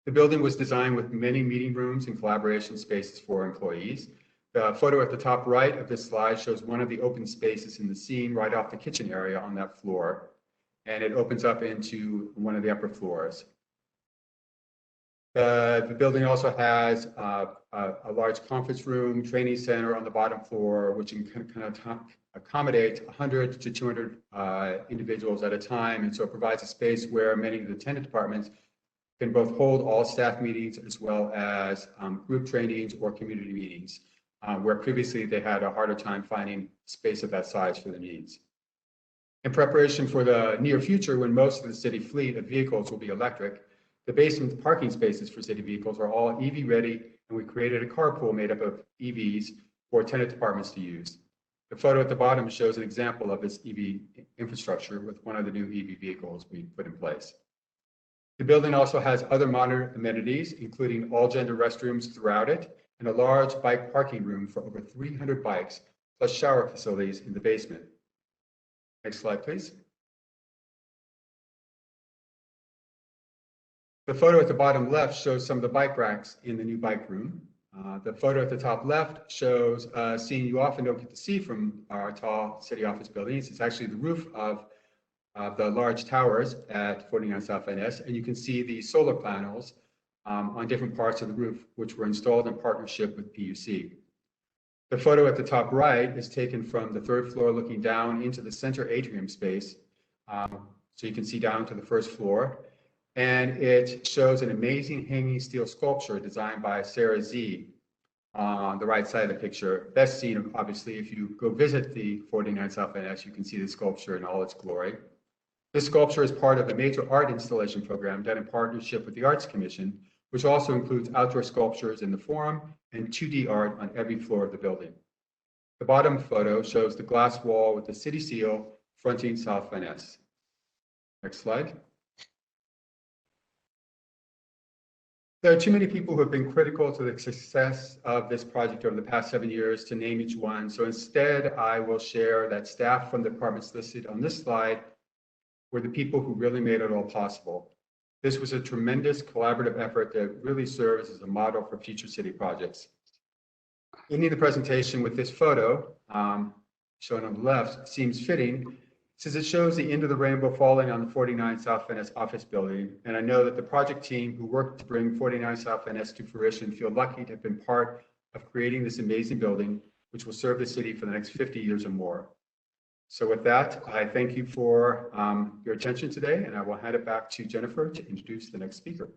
The building was designed with many meeting rooms and collaboration spaces for employees. The photo at the top right of this slide shows one of the open spaces in the scene right off the kitchen area on that floor, and it opens up into one of the upper floors. The building also has a large conference room, training center on the bottom floor, which can accommodate 100 to 200 individuals at a time. And so it provides a space where many of the tenant departments can both hold all staff meetings as well as group trainings or community meetings, where previously they had a harder time finding space of that size for their needs. In preparation for the near future, when most of the city fleet of vehicles will be electric, the basement parking spaces for city vehicles are all EV ready, and we created a carpool made up of EVs for tenant departments to use. The photo at the bottom shows an example of this EV infrastructure with one of the new EV vehicles we put in place. The building also has other modern amenities, including all gender restrooms throughout it, and a large bike parking room for over 300 bikes, plus shower facilities in the basement. Next slide, please. The photo at the bottom left shows some of the bike racks in the new bike room. The photo at the top left shows a scene you often don't get to see from our tall city office buildings. It's actually the roof of the large towers at 49 South Van Ness, and you can see the solar panels on different parts of the roof, which were installed in partnership with PUC. The photo at the top right is taken from the third floor looking down into the center atrium space, so you can see down to the first floor. And it shows an amazing hanging steel sculpture designed by Sarah Z on the right side of the picture. Best seen, obviously, if you go visit the 49 South Van Ness, you can see the sculpture in all its glory. This sculpture is part of a major art installation program done in partnership with the Arts Commission, which also includes outdoor sculptures in the forum and 2D art on every floor of the building. The bottom photo shows the glass wall with the city seal fronting South Van Ness. Next slide. There are too many people who have been critical to the success of this project over the past 7 years to name each one. So instead, I will share that staff from the departments listed on this slide were the people who really made it all possible. This was a tremendous collaborative effort that really serves as a model for future city projects. Ending the presentation with this photo, shown on the left, seems fitting since it shows the end of the rainbow falling on the 49 South Van Ness office building. And I know that the project team who worked to bring 49 South Van Ness to fruition feel lucky to have been part of creating this amazing building, which will serve the city for the next 50 years or more. So with that, I thank you for your attention today, and I will hand it back to Jennifer to introduce the next speaker.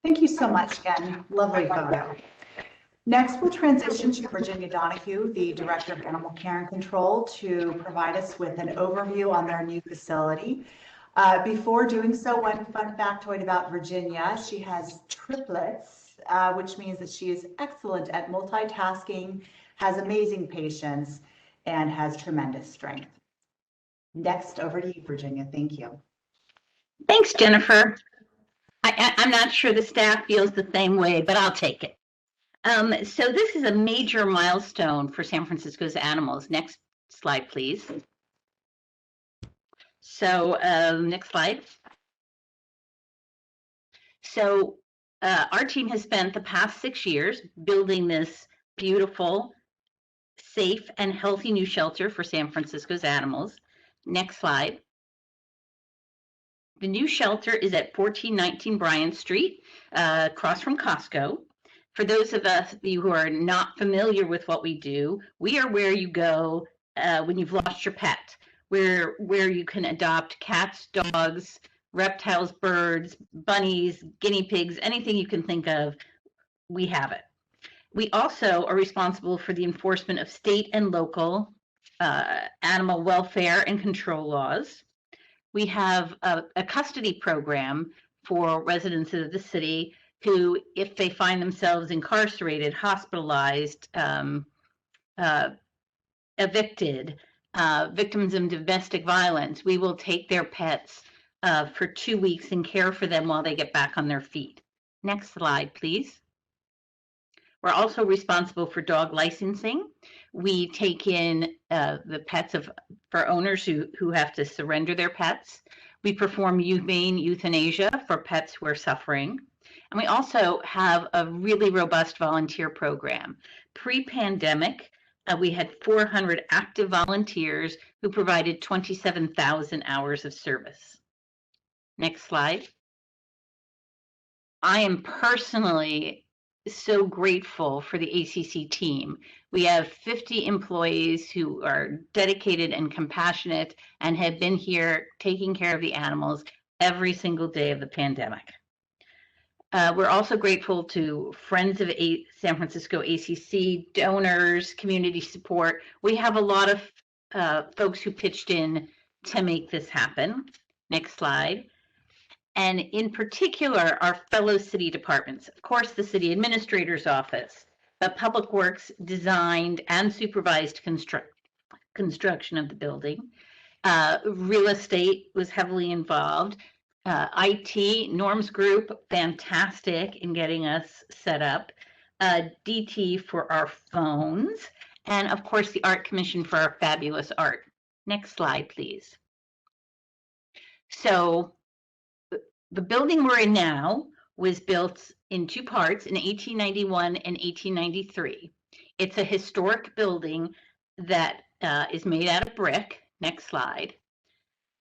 Thank you so much, Jen. Lovely photo. Next, we'll transition to Virginia Donahue, the Director of Animal Care and Control, to provide us with an overview on their new facility. Before doing so, one fun factoid about Virginia: she has triplets, which means that she is excellent at multitasking, has amazing patience, and has tremendous strength. Next, over to you, Virginia. Thank you. Thanks, Jennifer. I'm not sure the staff feels the same way, but I'll take it. So this is a major milestone for San Francisco's animals. Next slide, please. So next slide. So our team has spent the past 6 years building this beautiful, safe, and healthy new shelter for San Francisco's animals. Next slide. The new shelter is at 1419 Bryant Street, across from Costco. For those of you who are not familiar with what we do, we are where you go when you've lost your pet. We're where you can adopt cats, dogs, reptiles, birds, bunnies, guinea pigs, anything you can think of, we have it. We also are responsible for the enforcement of state and local animal welfare and control laws. We have a custody program for residents of the city who, if they find themselves incarcerated, hospitalized, evicted, victims of domestic violence, we will take their pets for 2 weeks and care for them while they get back on their feet. Next slide, please. We're also responsible for dog licensing. We take in the pets for owners who have to surrender their pets. We perform humane euthanasia for pets who are suffering. And we also have a really robust volunteer program. Pre-pandemic, we had 400 active volunteers who provided 27,000 hours of service. Next slide. I am personally so grateful for the ACC team. We have 50 employees who are dedicated and compassionate and have been here taking care of the animals every single day of the pandemic. We're also grateful to friends of San Francisco ACC, donors, community support. We have a lot of folks who pitched in to make this happen. Next slide. And in particular, our fellow city departments, of course, the city administrator's office, but Public Works designed and supervised construction of the building. Real estate was heavily involved. IT, Norm's group, fantastic in getting us set up. DT for our phones, and of course, the Art Commission for our fabulous art. Next slide, please. So, the building we're in now was built in 2 parts in 1891 and 1893. It's a historic building that is made out of brick, next slide,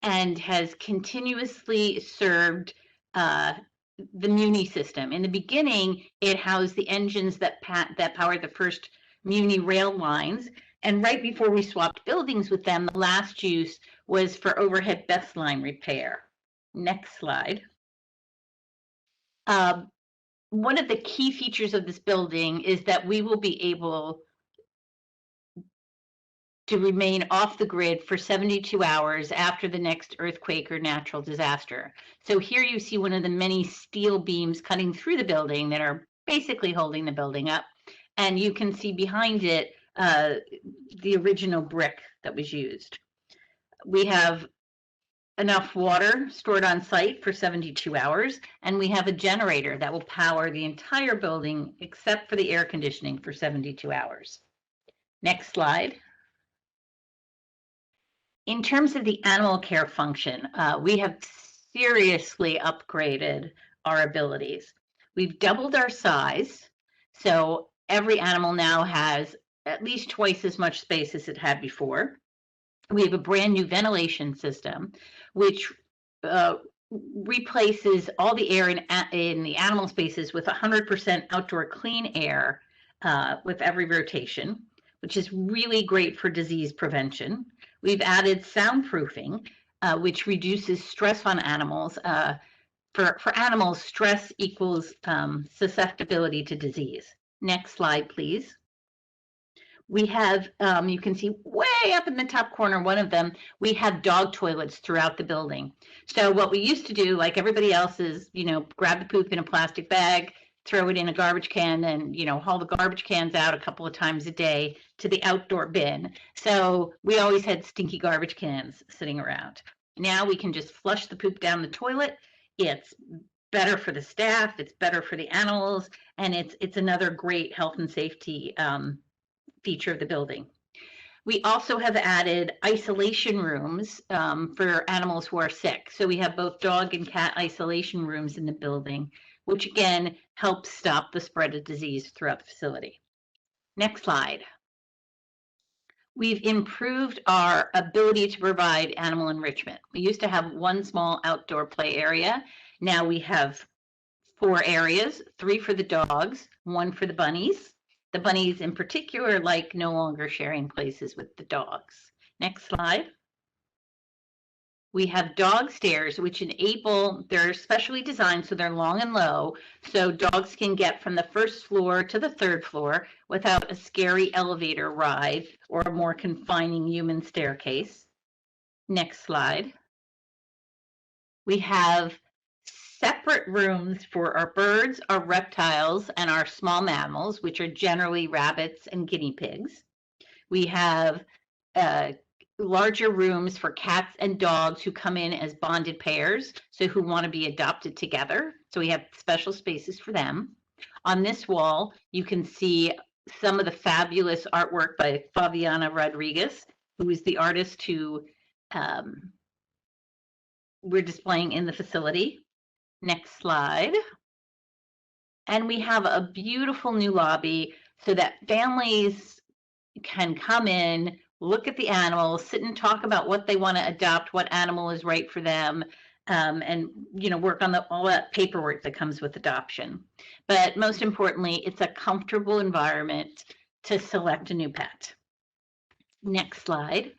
and has continuously served the Muni system. In the beginning, it housed the engines that powered the first Muni rail lines, and right before we swapped buildings with them, the last use was for overhead bus line repair. Next slide. One of the key features of this building is that we will be able to remain off the grid for 72 hours after the next earthquake or natural disaster. So here you see one of the many steel beams cutting through the building that are basically holding the building up. And you can see behind it the original brick that was used. We have enough water stored on site for 72 hours, and we have a generator that will power the entire building except for the air conditioning for 72 hours. Next slide. In terms of the animal care function, we have seriously upgraded our abilities. We've doubled our size, so every animal now has at least twice as much space as it had before. We have a brand new ventilation system, which replaces all the air in the animal spaces with 100% outdoor clean air with every rotation, which is really great for disease prevention. We've added soundproofing, which reduces stress on animals. For animals, stress equals susceptibility to disease. Next slide, please. We have, you can see way up in the top corner, one of them, we have dog toilets throughout the building. So what we used to do, like everybody else, is, grab the poop in a plastic bag, throw it in a garbage can, and, haul the garbage cans out a couple of times a day to the outdoor bin. So we always had stinky garbage cans sitting around. Now we can just flush the poop down the toilet. It's better for the staff, it's better for the animals, and it's another great health and safety feature of the building. We also have added isolation rooms for animals who are sick. So we have both dog and cat isolation rooms in the building, which again helps stop the spread of disease throughout the facility. Next slide. We've improved our ability to provide animal enrichment. We used to have one small outdoor play area. Now we have 4 areas, 3 for the dogs, 1 for the bunnies. The bunnies in particular like no longer sharing places with the dogs. Next slide. We have dog stairs, which enable, they're specially designed so they're long and low, so dogs can get from the first floor to the 3rd floor without a scary elevator ride or a more confining human staircase. Next slide. We have separate rooms for our birds, our reptiles, and our small mammals, which are generally rabbits and guinea pigs. We have larger rooms for cats and dogs who come in as bonded pairs, so who want to be adopted together. So we have special spaces for them. On this wall, you can see some of the fabulous artwork by Fabiana Rodriguez, who is the artist who we're displaying in the facility. Next slide. And we have a beautiful new lobby so that families can come in, look at the animals, sit and talk about what they want to adopt, what animal is right for them, and work on all that paperwork that comes with adoption. But most importantly, it's a comfortable environment to select a new pet. Next slide.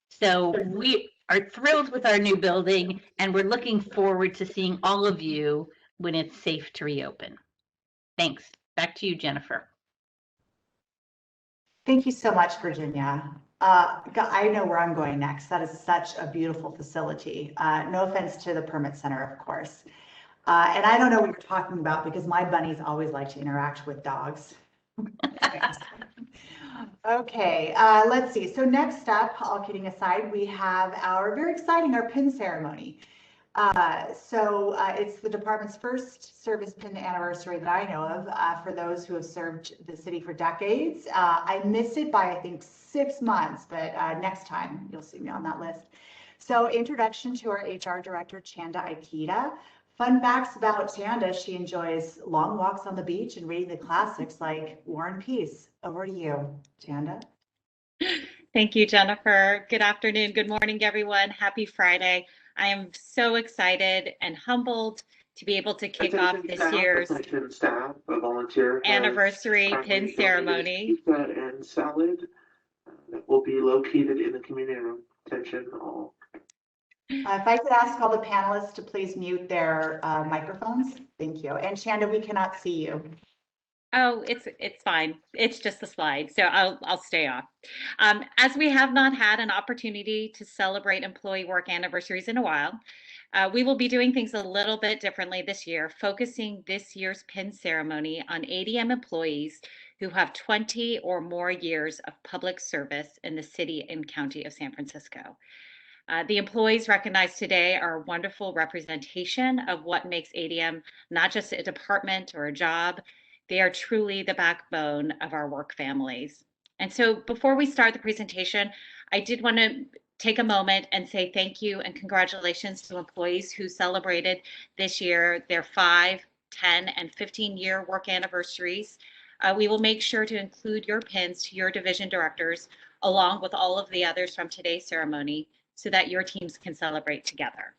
So we are thrilled with our new building, and we're looking forward to seeing all of you when it's safe to reopen. Thanks. Back to you, Jennifer. Thank you so much, Virginia. I know where I'm going next. That is such a beautiful facility. No offense to the permit center, of course. And I don't know what you're talking about because my bunnies always like to interact with dogs. Okay, let's see. So next up, all kidding aside, we have our very exciting, our pin ceremony. It's the department's first service pin anniversary that I know of for those who have served the city for decades. I missed it by, I think, 6 months, but next time you'll see me on that list. So introduction to our HR director, Chanda Ikeda. Fun facts about Chanda: she enjoys long walks on the beach and reading the classics like War and Peace. Over to you, Chanda. Thank you, Jennifer. Good afternoon. Good morning, everyone. Happy Friday. I am so excited and humbled to be able to kick off this year's anniversary pin ceremony. Pizza and salad that will be located in the community room. Attention all. If I could ask all the panelists to please mute their microphones. Thank you. And Chanda, we cannot see you. Oh, it's fine. It's just a slide, so I'll stay off. As we have not had an opportunity to celebrate employee work anniversaries in a while, we will be doing things a little bit differently this year, focusing this year's pin ceremony on ADM employees who have 20 or more years of public service in the city and county of San Francisco. The employees recognized today are a wonderful representation of what makes ADM not just a department or a job. They are truly the backbone of our work families. And so before we start the presentation, I did want to take a moment and say thank you and congratulations to employees who celebrated this year their 5, 10, and 15-year work anniversaries. We will make sure to include your pins to your division directors along with all of the others from today's ceremony so that your teams can celebrate together.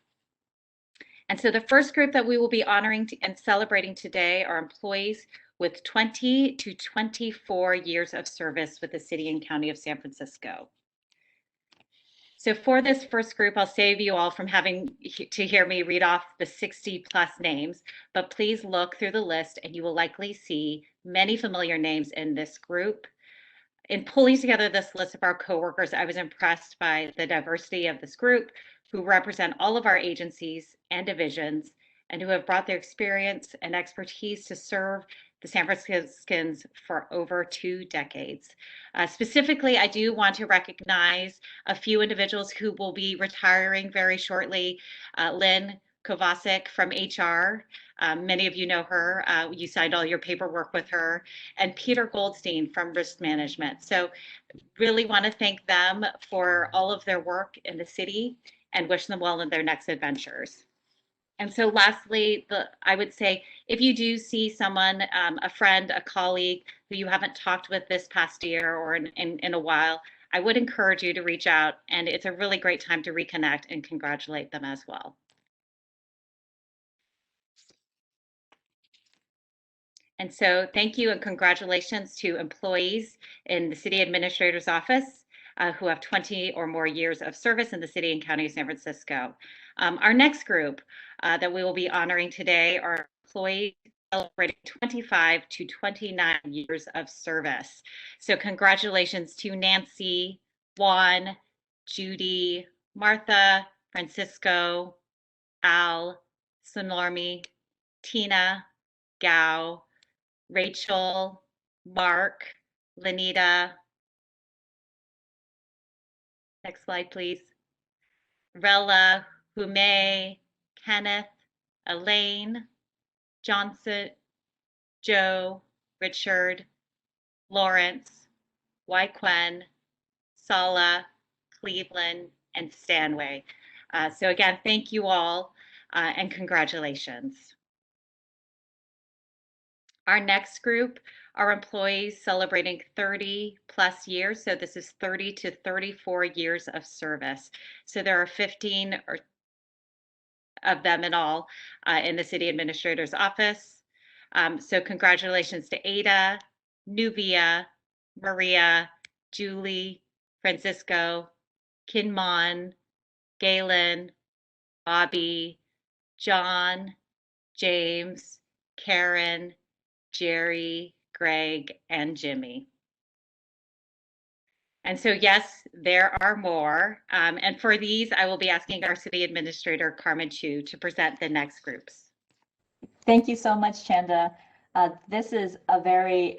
And so the first group that we will be honoring and celebrating today are employees with 20 to 24 years of service with the city and county of San Francisco. So for this first group, I'll save you all from having to hear me read off the 60 plus names, but please look through the list and you will likely see many familiar names in this group. In pulling together this list of our coworkers, I was impressed by the diversity of this group who represent all of our agencies and divisions and who have brought their experience and expertise to serve the San Franciscans for over 2 decades. Specifically, I do want to recognize a few individuals who will be retiring very shortly. Lynn Kovacic from HR. Many of you know her. You signed all your paperwork with her. And Peter Goldstein from Risk Management. So really want to thank them for all of their work in the city and wish them well in their next adventures. And so lastly, I would say, if you do see someone, a friend, a colleague who you haven't talked with this past year or in a while, I would encourage you to reach out, and it's a really great time to reconnect and congratulate them as well. And so thank you and congratulations to employees in the City Administrator's Office who have 20 or more years of service in the City and County of San Francisco. Our next group that we will be honoring today are employees celebrating 25 to 29 years of service. So congratulations to Nancy, Juan, Judy, Martha, Francisco, Al, Sonormi, Tina, Gao, Rachel, Mark, Lenita. Next slide, please. Rella, Hume, Kenneth, Elaine, Johnson, Joe, Richard, Lawrence, Wyquen, Sala, Cleveland, and Stanway. So again, thank you all and congratulations. Our next group are employees celebrating 30 plus years. So this is 30 to 34 years of service. So there are 15 of them in all in the city administrator's office. So congratulations to Ada, Nubia, Maria, Julie, Francisco, Kinmon, Galen, Bobby, John, James, Karen, Jerry, Greg, and Jimmy. And so, yes, there are more. And for these, I will be asking our city administrator, Carmen Chu, to present the next groups. Thank you so much, Chanda. This is a very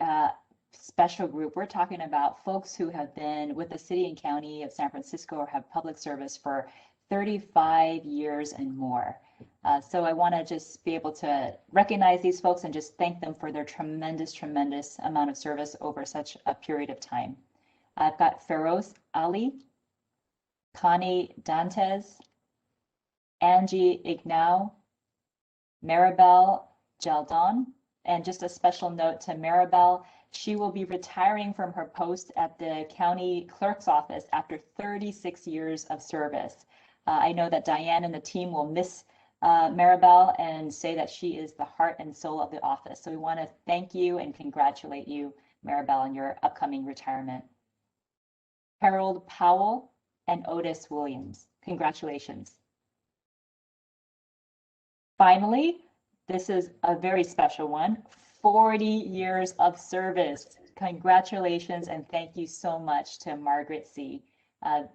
special group. We're talking about folks who have been with the city and county of San Francisco or have public service for 35 years and more. So I want to just be able to recognize these folks and just thank them for their tremendous, tremendous amount of service over such a period of time. I've got Feroz Ali, Connie Dantes, Angie Ignau, Maribel Jaldon, and just a special note to Maribel, she will be retiring from her post at the county clerk's office after 36 years of service. I know that Diane and the team will miss Maribel and say that she is the heart and soul of the office. So we want to thank you and congratulate you, Maribel, on your upcoming retirement. Harold Powell and Otis Williams, congratulations. Finally, this is a very special one, 40 years of service. Congratulations and thank you so much to Margaret C.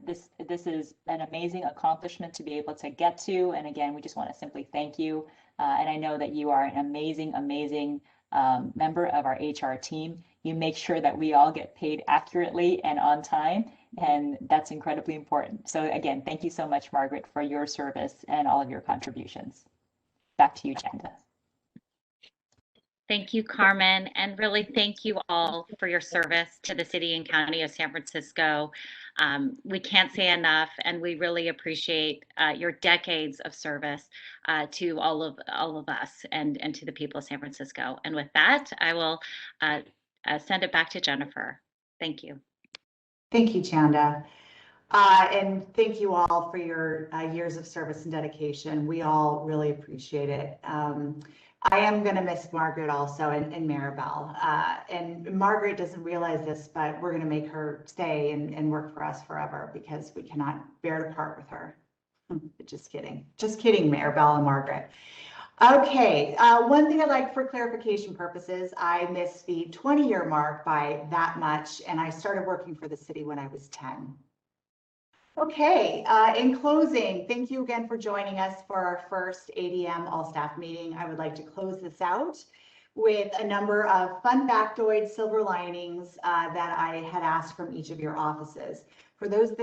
This is an amazing accomplishment to be able to get to. And again, we just want to simply thank you. And I know that you are an amazing, amazing member of our HR team. You make sure that we all get paid accurately and on time. And that's incredibly important. So again, thank you so much, Margaret, for your service and all of your contributions. Back to you, Chanda. Thank you, Carmen, and really thank you all for your service to the city and county of San Francisco. We can't say enough, and we really appreciate your decades of service to all of us and to the people of San Francisco. And with that, I will send it back to Jennifer. Thank you. Thank you, Chanda. And thank you all for your years of service and dedication. We all really appreciate it. I am going to miss Margaret also and Maribel. And Margaret doesn't realize this, but we're going to make her stay and work for us forever because we cannot bear to part with her. Just kidding. Just kidding, Maribel and Margaret. Okay, one thing I'd like for clarification purposes, I missed the 20-year mark by that much, and I started working for the city when I was 10. Okay, in closing, thank you again for joining us for our first ADM all-staff meeting. I would like to close this out with a number of fun factoids, silver linings that I had asked from each of your offices. For those of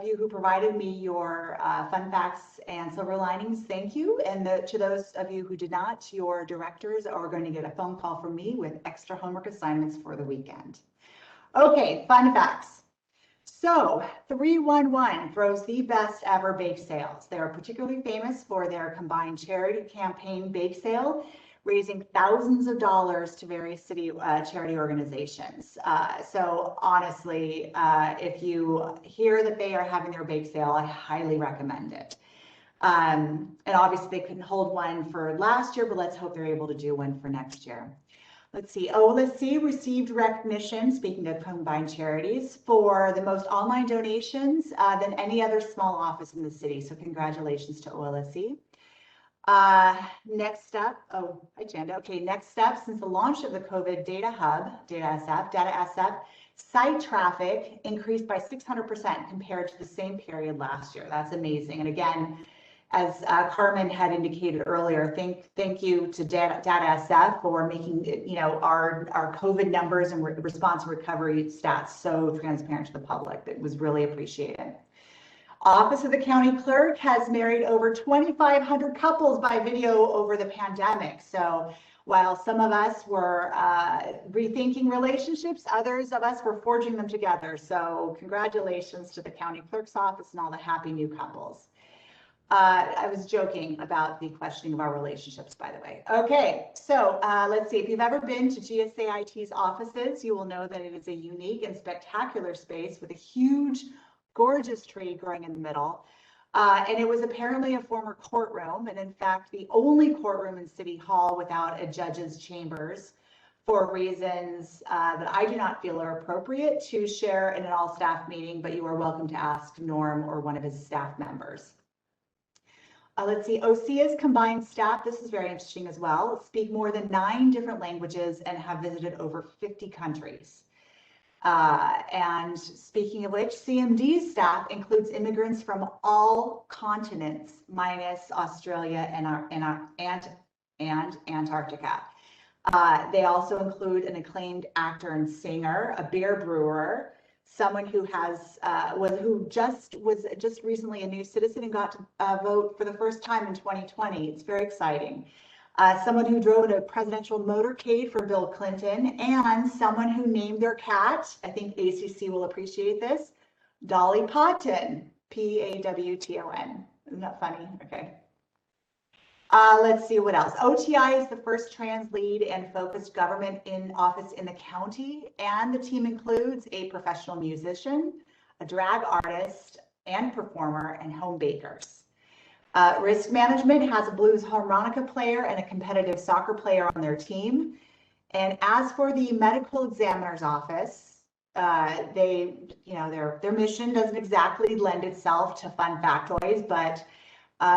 you who provided me your fun facts and silver linings, thank you. And to those of you who did not, your directors are going to get a phone call from me with extra homework assignments for the weekend. Okay, fun facts. So 311 throws the best ever bake sales. They are particularly famous for their combined charity campaign bake sale, raising thousands of dollars to various city charity organizations. So honestly, if you hear that they are having their bake sale, I highly recommend it. And obviously they couldn't hold one for last year, but let's hope they're able to do one for next year. Let's see, OLSC received recognition, speaking of combined charities, for the most online donations than any other small office in the city. So congratulations to OLSC. Next up, oh, hi Janda. Okay, next up, since the launch of the COVID Data Hub, Data SF, site traffic increased by 600% compared to the same period last year. That's amazing. And again, as Carmen had indicated earlier, thank you to Data SF for making our COVID numbers and response and recovery stats so transparent to the public. It was really appreciated. Office of the County Clerk has married over 2,500 couples by video over the pandemic. So while some of us were rethinking relationships, others of us were forging them together. So congratulations to the County Clerk's office and all the happy new couples. I was joking about the questioning of our relationships, by the way. Okay, so let's see. If you've ever been to GSAIT's offices, you will know that it is a unique and spectacular space with a huge, gorgeous tree growing in the middle. And it was apparently a former courtroom, and in fact, the only courtroom in City Hall without a judge's chambers, for reasons that I do not feel are appropriate to share in an all-staff meeting, but you are welcome to ask Norm or one of his staff members. Let's see, OSEA's combined staff, this is very interesting as well, speak more than 9 different languages and have visited over 50 countries. And speaking of which, CMD's staff includes immigrants from all continents, minus Australia and Antarctica. They also include an acclaimed actor and singer, a beer brewer, someone who was just recently a new citizen and got to vote for the first time in 2020. It's very exciting. Someone who drove in a presidential motorcade for Bill Clinton, and someone who named their cat, I think ACC will appreciate this, Dolly Parton, Pawton. Isn't that funny? Okay. Let's see what else. OTI is the first trans lead and focused government in office in the county, and the team includes a professional musician, a drag artist and performer, and home bakers. Risk management has a blues harmonica player and a competitive soccer player on their team. And as for the medical examiner's office, their mission doesn't exactly lend itself to fun factoids, but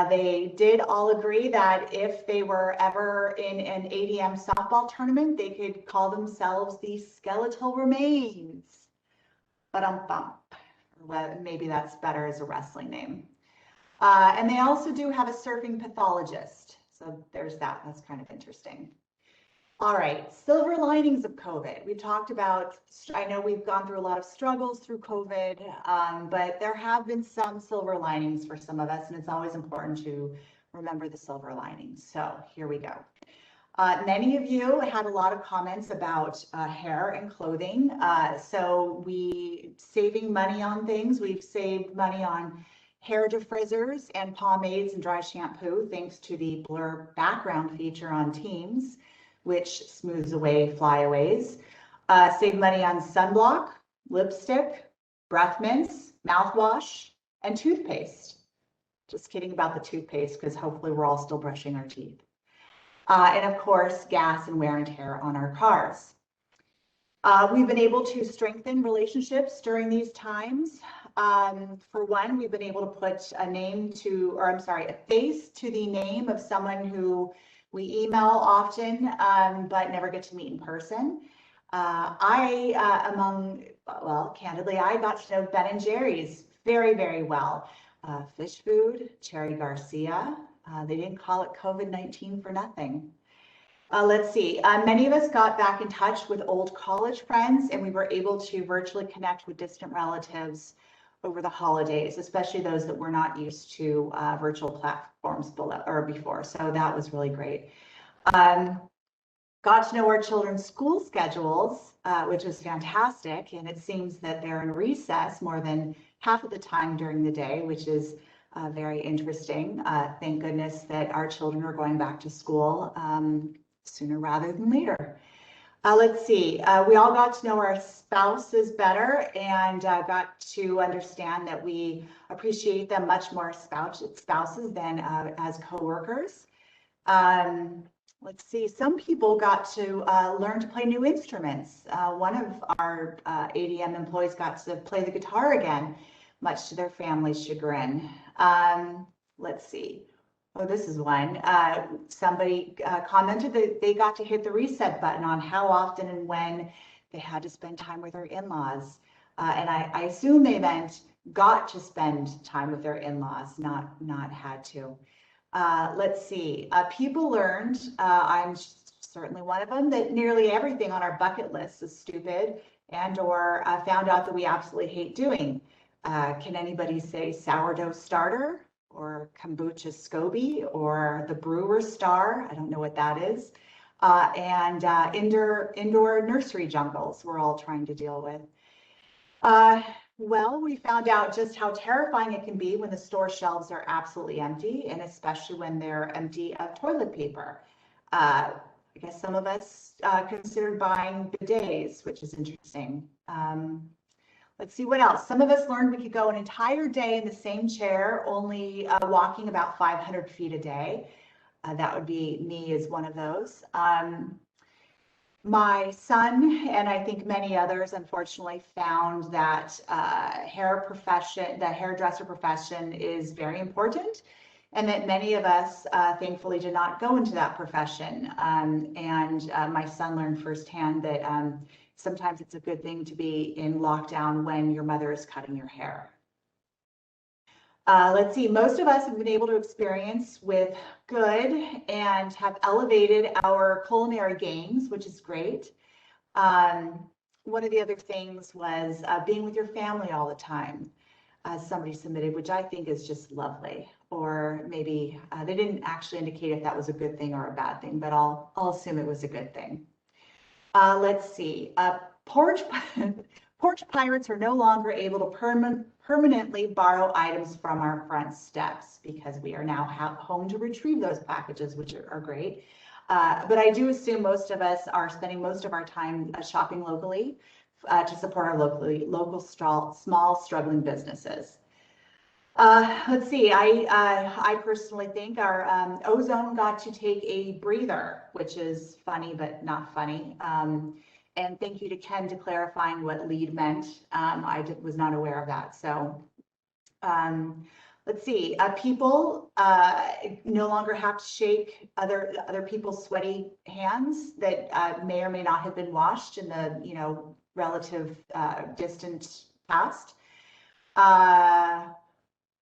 they did all agree that if they were ever in an ADM softball tournament, they could call themselves the Skeletal Remains. Well, maybe that's better as a wrestling name. And they also do have a surfing pathologist. So there's that. That's kind of interesting. All right, silver linings of COVID. We talked about, I know we've gone through a lot of struggles through COVID, but there have been some silver linings for some of us, and it's always important to remember the silver linings. So here we go. Many of you had a lot of comments about hair and clothing. So saving money on things. We've saved money on hair defrizzers and pomades and dry shampoo, thanks to the blur background feature on Teams, which smooths away flyaways. Save money on sunblock, lipstick, breath mints, mouthwash, and toothpaste. Just kidding about the toothpaste, because hopefully we're all still brushing our teeth. And of course, gas and wear and tear on our cars. We've been able to strengthen relationships during these times. For one, we've been able to put a face to the name of someone who we email often, but never get to meet in person. Candidly, I got to know Ben and Jerry's very, very well. Fish food, Cherry Garcia. They didn't call it COVID-19 for nothing. Let's see. Many of us got back in touch with old college friends, and we were able to virtually connect with distant relatives over the holidays, especially those that were not used to virtual platforms before. So that was really great. Got to know our children's school schedules, which was fantastic. And it seems that they're in recess more than half of the time during the day, which is very interesting. Thank goodness that our children are going back to school sooner rather than later. Let's see, we all got to know our spouses better and got to understand that we appreciate them much more as spouses than as coworkers. Let's see, some people got to learn to play new instruments. One of our ADM employees got to play the guitar again, much to their family's chagrin. Let's see. Oh, this is one. Somebody commented that they got to hit the reset button on how often and when they had to spend time with their in-laws. And I assume they meant got to spend time with their in-laws, not had to. Let's see. People learned, I'm certainly one of them, that nearly everything on our bucket list is stupid and or found out that we absolutely hate doing. Can anybody say sourdough starter? Or kombucha SCOBY, or the brewer star, I don't know what that is, and indoor nursery jungles we're all trying to deal with. Well, we found out just how terrifying it can be when the store shelves are absolutely empty, and especially when they're empty of toilet paper. I guess some of us considered buying bidets, which is interesting. Let's see what else. Some of us learned we could go an entire day in the same chair, only walking about 500 feet a day. That would be me as one of those. My son, and I think many others, unfortunately, found that the hairdresser profession is very important, and that many of us, thankfully, did not go into that profession. And my son learned firsthand that sometimes it's a good thing to be in lockdown when your mother is cutting your hair. Let's see, most of us have been able to experience with good and have elevated our culinary games, which is great. One of the other things was being with your family all the time. Somebody submitted, which I think is just lovely. Or maybe they didn't actually indicate if that was a good thing or a bad thing, but I'll assume it was a good thing. Let's see, porch pirates are no longer able to permanently borrow items from our front steps because we are now home to retrieve those packages, which are great. But I do assume most of us are spending most of our time shopping locally to support our local small struggling businesses. Let's see, I personally think our ozone got to take a breather, which is funny, but not funny. And thank you to Ken to clarifying what LEED meant. I was not aware of that. So let's see, people no longer have to shake other people's sweaty hands that may or may not have been washed in the relative distant past.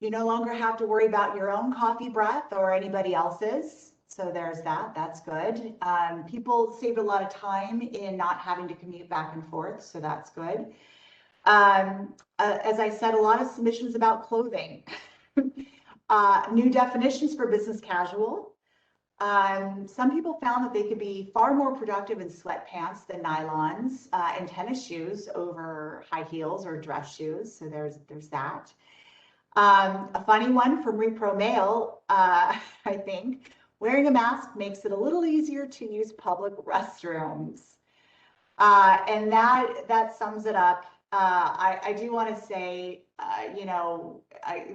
You no longer have to worry about your own coffee breath or anybody else's. So there's that, that's good. People saved a lot of time in not having to commute back and forth, so that's good. As I said, a lot of submissions about clothing. New definitions for business casual. Some people found that they could be far more productive in sweatpants than nylons and tennis shoes over high heels or dress shoes, so there's that. A funny one from Repro Mail, I think, wearing a mask makes it a little easier to use public restrooms. And that sums it up. I do want to say,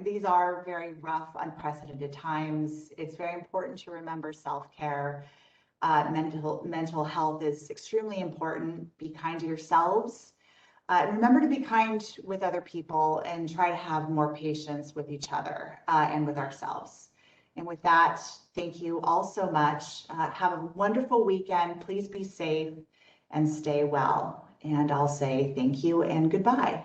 these are very rough, unprecedented times. It's very important to remember self-care. Mental health is extremely important. Be kind to yourselves. Remember to be kind with other people and try to have more patience with each other and with ourselves. And with that, thank you all so much. Have a wonderful weekend. Please be safe and stay well. And I'll say thank you and goodbye.